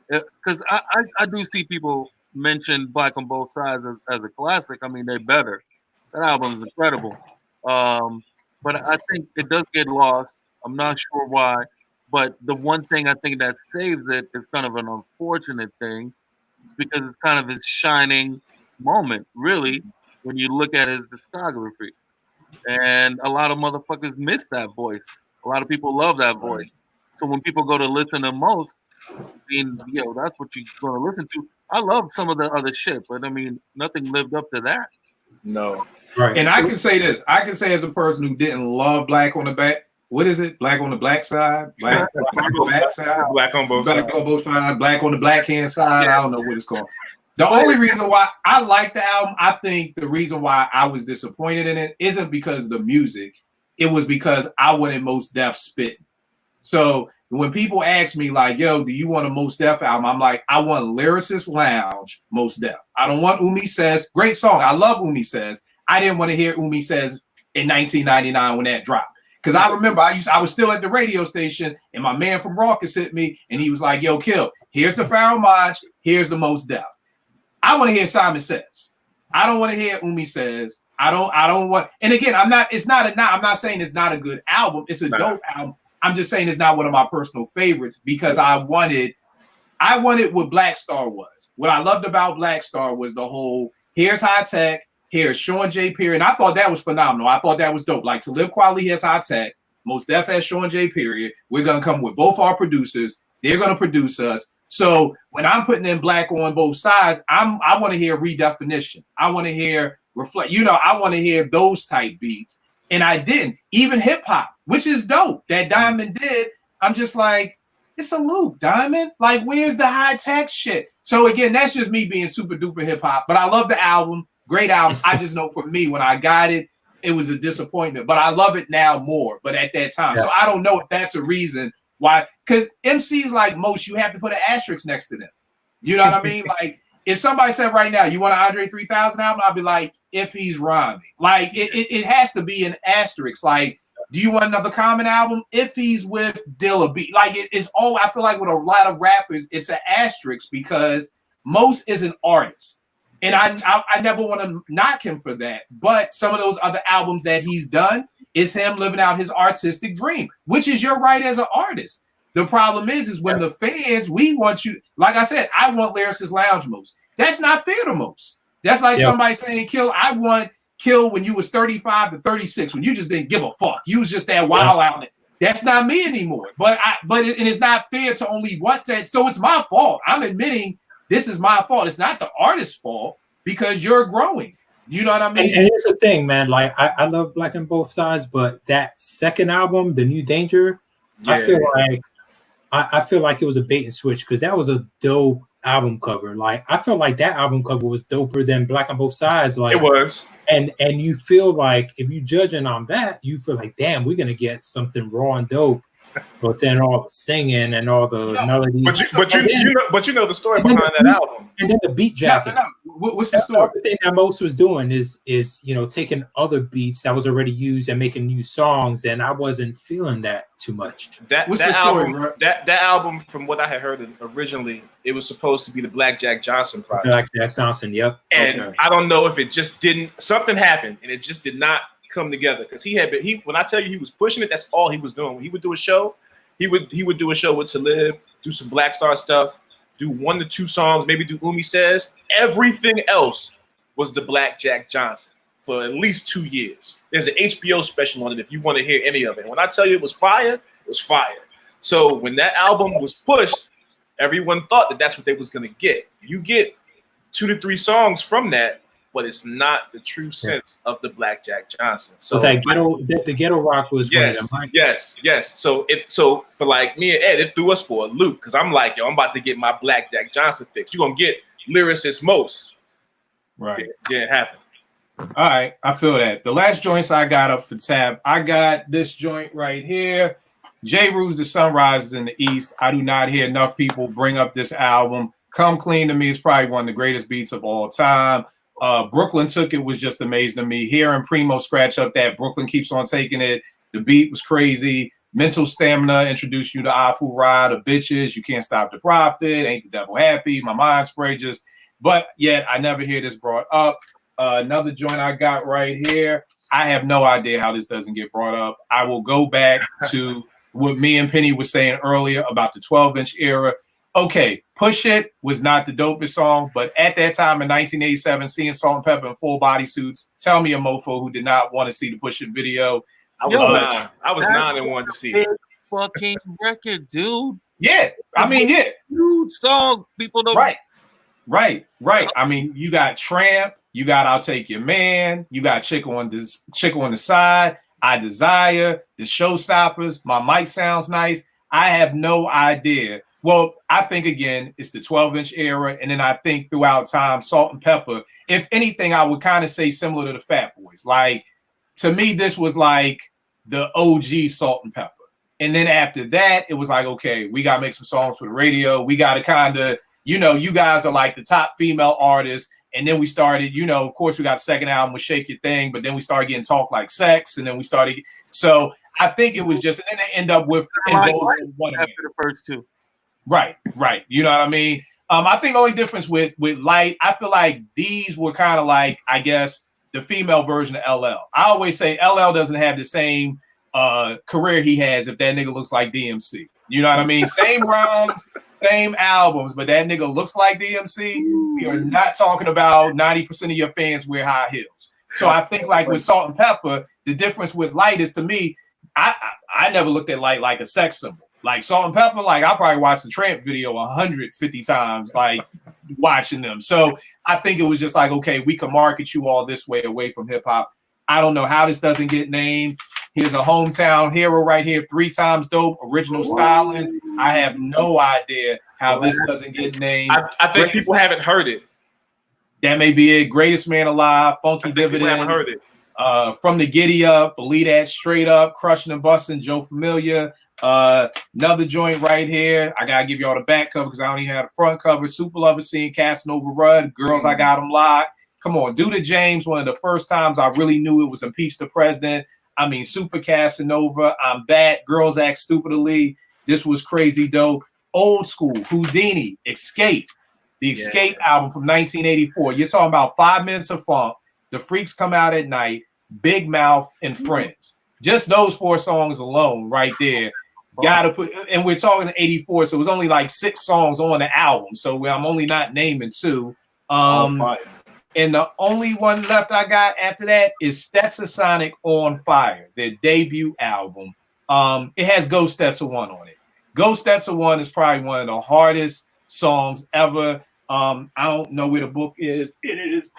because I do see people mention Black on Both Sides as a classic. I mean, they're better. That album is incredible. But I think it does get lost. I'm not sure why. But the one thing I think that saves it is kind of an unfortunate thing. It's because it's kind of his shining moment, really, when you look at his discography. And a lot of motherfuckers miss that voice. A lot of people love that voice. So when people go to listen to Most, I mean, that's what you're going to listen to. I love some of the other shit, but I mean, nothing lived up to that. No. Right. And I can say this. I can say as a person who didn't love Black on the Back. What is it? Black on the black side? Black on the back side? Black on both Black sides. on both sides. Black on the black hand side. I don't know what it's called. The only reason why I like the album, I think the reason why I was disappointed in it isn't because of the music. It was because I wanted Mos Def spitting. So when people ask me like, yo, do you want a Mos Def album? I'm like, I want Lyricist Lounge, Mos Def. I don't want Umi Says. Great song. I love Umi Says. I didn't want to hear Umi Says in 1999 when that dropped. Because I remember I was still at the radio station and my man from Rawkus hit me and he was like, yo, Kill, here's the Pharoahe Monch, here's the Mos Def. I want to hear Simon Says. I don't want to hear Umi Says. I don't want, and again, I'm not saying it's not a good album. It's a dope album. I'm just saying it's not one of my personal favorites because I wanted what Black Star was. What I loved about Black Star was the whole, here's High Tech, here's Sean J. Period. And I thought that was phenomenal. I thought that was dope. Like Talib Kweli has High Tech, Mos Def has Sean J. Period. We're going to come with both our producers. They're going to produce us. So when I'm putting in Black on both sides, I want to hear redefinition. I want to hear reflect. I want to hear those type beats. And I didn't. Even hip hop, which is dope, that Diamond did. I'm just like, it's a loop, Diamond. Like, where's the high tech shit? So again, that's just me being super duper hip hop. But I love the album. Great album. I just know for me, when I got it, it was a disappointment. But I love it now more. But at that time, so I don't know if that's a reason why. Because MCs like Most, you have to put an asterisk next to them. You know what I mean? Like, if somebody said right now, you want an Andre 3000 album, I'll be like, if he's rhyming. Like, it has to be an asterisk. Like, do you want another Common album? If he's with Dilla B. Like, it's all, I feel like with a lot of rappers, it's an asterisk because Most is an artist. And I never want to knock him for that. But some of those other albums that he's done is him living out his artistic dream, which is your right as an artist. The problem is when the fans, we want you, like I said, I want Lyricist Lounge Most. That's not fair to Most. That's like somebody saying, Kill, I want Kill when you was 35 to 36, when you just didn't give a fuck. You was just that wild out there. That's not me anymore. But it's not fair to only want that. So it's my fault. I'm admitting this is my fault. It's not the artist's fault because you're growing. You know what I mean? And here's the thing, man. Like, I love Black on Both Sides, but that second album, The New Danger, I feel like it was a bait and switch because that was a dope album cover. Like, I felt like that album cover was doper than Black on Both Sides. Like, it was. And you feel like if you judging on that, you feel like, damn, we're gonna get something raw and dope. But then all the singing and all the melodies. But you know the story behind that album. And then the beat jacket. No. What's the story? The thing that Most was doing is taking other beats that was already used and making new songs, and I wasn't feeling that too much. What's the story, bro? That album, from what I had heard originally, it was supposed to be the Black Jack Johnson project. Black Jack Johnson, yep. And I don't know if it just didn't. Something happened, and it just did not come together because when I tell you he was pushing it, that's all he was doing. When he would do a show, he would do a show with Talib, do some Black Star stuff, do 1 to 2 songs, maybe do Umi Says. Everything else was the Black Jack Johnson for at least 2 years. There's an HBO special on it if you want to hear any of it. When I tell you it was fire, it was fire. So when that album was pushed, everyone thought that that's what they was going to get. You get 2 to 3 songs from that, but it's not the true sense of the Black Jack Johnson. So it's like the ghetto rock was one of them, right? Yes. So for like me and Ed, it threw us for a loop because I'm like, yo, I'm about to get my Black Jack Johnson fix. You're gonna get Lyricist Most. Right. Didn't happen. All right, I feel that. The last joints I got up for tab, I got this joint right here. J. Rue's The Sun Rises in the East. I do not hear enough people bring up this album. Come Clean to me is probably one of the greatest beats of all time. Brooklyn Took It was just amazing to me. Hearing Primo scratch up that Brooklyn Keeps On Taking It, the beat was crazy. Mental Stamina introduced you to Afu Ride, The Bitches, You Can't Stop the Profit, Ain't the Devil Happy, My Mind Spray, but yet I never hear this brought up. Another joint I got right here. I have no idea how this doesn't get brought up. I will go back to what me and Penny was saying earlier about the 12-inch era. okay, Push It was not the dopest song, but at that time in 1987, seeing Salt and Pepper in full bodysuits, tell me a mofo who did not want to see the Push It video. I was Yo, nine. I was nine and wanted to see it. Fucking record, dude. Yeah, I mean, yeah. Huge song. People don't. Right. I mean, you got Tramp, you got I'll Take Your Man, you got Chick on the Side, I Desire, the Showstoppers, My Mic Sounds Nice. I have no idea. Well, I think again, it's the 12-inch era, and then I think throughout time, Salt and Pepper. If anything, I would kind of say similar to the Fat Boys. Like, to me, this was like the OG Salt and Pepper. And then after that, it was like, okay, we got to make some songs for the radio. We got to kind of, you know, you guys are like the top female artists. And then we started, you know, of course, we got the second album with Shake Your Thing, but then we started getting Talk Like Sex. And then we started. So I think it was just, and then they end up with one after the first two. Right. You know what I mean? I think the only difference with Light, I feel like these were kind of like, I guess, the female version of LL. I always say LL doesn't have the same career he has if that nigga looks like DMC. You know what I mean? Same rhymes, same albums, but that nigga looks like DMC. We are not talking about 90% of your fans wear high heels. So I think like with Salt and Pepper, the difference with Light is, to me, I never looked at Light like a sex symbol. Like Salt and Pepper, like I probably watched the Tramp video 150 times, like watching them. So I think it was just like, okay, we can market you all this way away from hip hop. I don't know how this doesn't get named. Here's a hometown hero right here, 3 times dope, original styling. I have no idea how this doesn't get named. I think people haven't heard it. That may be it. Greatest Man Alive, Funky Dividends. Haven't heard it. From the Giddy Up, Believe That, Straight Up, Crushing and Busting, Joe Familia. Another joint right here. I gotta give y'all the back cover because I don't even have the front cover. Super Lover Scene, Casanova Rudd, Girls I Got 'Em Locked. Come on, Do the James. One of the first times I really knew it was Impeach the President. I mean, Super Casanova, I'm Back, Girls Act Stupidly. This was crazy dope. Old School, Houdini, Escape, the Escape album from 1984. You're talking about 5 Minutes of Funk, The Freaks Come Out at Night, Big Mouth, and Friends. Just those 4 songs alone right there. Gotta put, and we're talking 84, so it was only like 6 songs on the album. So I'm only not naming 2. And the only one left I got after that is Stetsasonic On Fire, their debut album. It has Go Stetsa 1 on it. Go Stetsa 1 is probably one of the hardest songs ever. I don't know where the book is. It is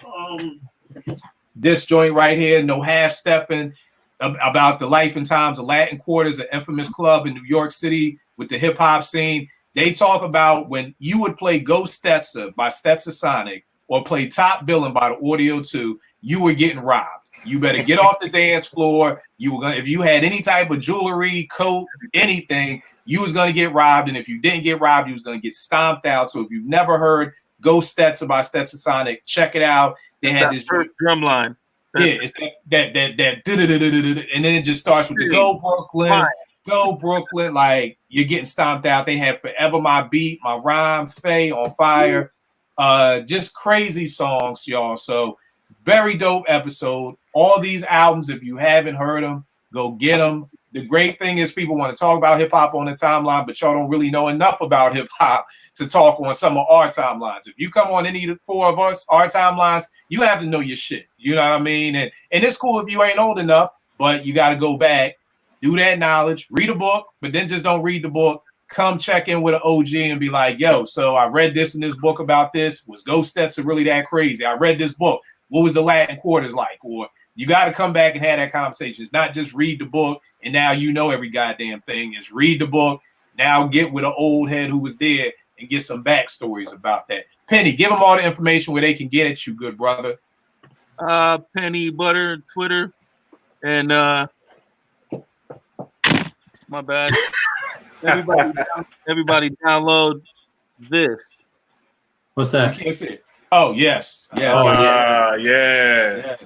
this joint right here, No Half Stepping, about the life and times of Latin Quarters, an infamous club in New York City with the hip hop scene. They talk about when you would play Go Stetsa by Stetsasonic or play Top Billin' by the Audio 2, you were getting robbed. You better get off the dance floor. You were gonna, if you had any type of jewelry, coat, anything, you was gonna get robbed. And if you didn't get robbed, you was gonna get stomped out. So if you've never heard Go Stetsa by Stetsasonic, check it out. They had this first drum line. Yeah, it's that and then it just starts with the Go Brooklyn, Go Brooklyn. Like you're getting stomped out. They had Forever My Beat, My Rhyme, Faye on Fire. Just crazy songs, y'all. So very dope episode. All these albums, if you haven't heard them, go get them. The great thing is people want to talk about hip hop on the timeline, but y'all don't really know enough about hip hop to talk on some of our timelines. If you come on any of the 4 of us, our timelines, you have to know your shit. You know what I mean? And it's cool if you ain't old enough, but you got to go back, do that knowledge, read a book, but then just don't read the book. Come check in with an OG and be like, yo, so I read this in this book about this. Was Go Stetsa really that crazy? I read this book. What was the Latin Quarters like? Or you got to come back and have that conversation. It's not just read the book and now you know every goddamn thing. It's read the book, now get with an old head who was there and get some backstories about that. Penny, give them all the information where they can get at you, good brother. Penny Butter, Twitter, and my bad. Everybody download this. What's that? You can't see it. Oh, yes. Yes. Oh, yeah.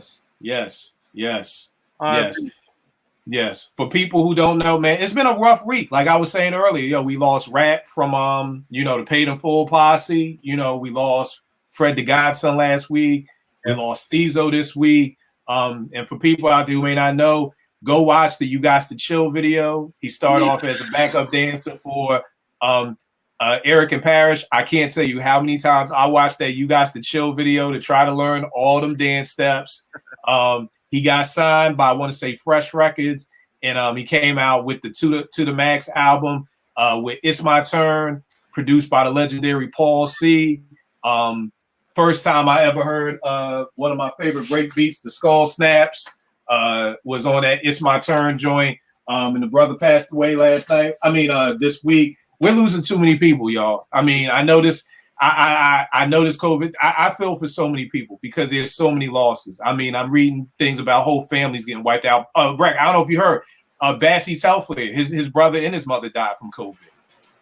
Yes. For people who don't know, man, it's been a rough week. Like I was saying earlier, we lost Rat from the Paid in Full posse. We lost Fred the Godson last week. We lost Thizo this week. And for people out there who may not know, go watch the You Got to Chill video. He started off as a backup dancer for Eric and Parrish, I can't tell you how many times I watched that You Got to Chill video to try to learn all them dance steps. He got signed by, I want to say, Fresh Records, and he came out with the To the Max album with It's My Turn, produced by the legendary Paul C. First time I ever heard one of my favorite break beats, the Skull Snaps, was on that It's My Turn joint. And the brother passed away last night. This week. We're losing too many people, y'all. I mean, I know this. I know this COVID. I feel for so many people because there's so many losses. I mean, I'm reading things about whole families getting wiped out. Greg, I don't know if you heard. Bassey Telfair, his brother and his mother died from COVID.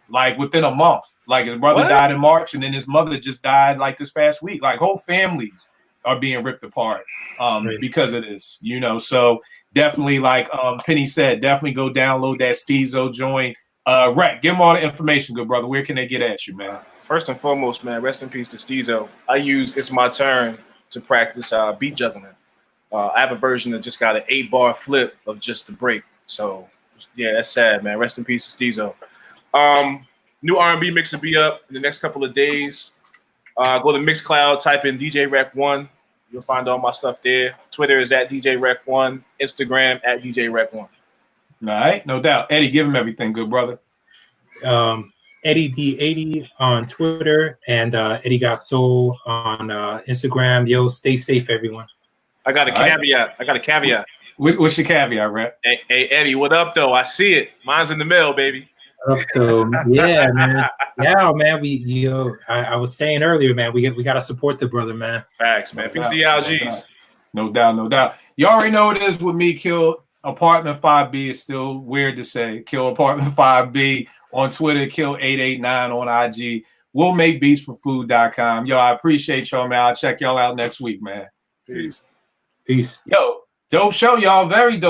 Like within a month. Like his brother died in March, and then his mother just died like this past week. Like whole families are being ripped apart because of this, you know. So definitely, like Penny said, definitely go download that Steezo joint. Rec, give them all the information, good brother. Where can they get at you, man? First and foremost, man, rest in peace to Steezo. I use It's My Turn to practice beat juggling. I have a version that just got an 8-bar flip of just the break. So yeah, that's sad, man. Rest in peace to Steezo. New R&B mix will be up in the next couple of days. Go to Mixcloud, type in DJ Rec 1. You'll find all my stuff there. Twitter is at DJ Rec 1. Instagram at DJ Rec 1. All right, no doubt. Eddie, give him everything, good brother. Eddie D80 on Twitter and Eddie Got Soul on Instagram. Yo, stay safe, everyone. I got a caveat. What's your caveat, Rep? Hey, Eddie, what up, though? I see it. Mine's in the mail, baby. Yeah, man. Yeah, man. I was saying earlier, man, we got to support the brother, man. Facts, man. Peace to the LGs. No doubt. You already know what it is with me, Kill Apartment 5B. Is still weird to say. Kill Apartment 5B on Twitter, Kill 889 on IG. We'll make beats for food.com. Yo, I appreciate y'all, man. I'll check y'all out next week, man. Peace. Peace. Yo, dope show, y'all. Very dope.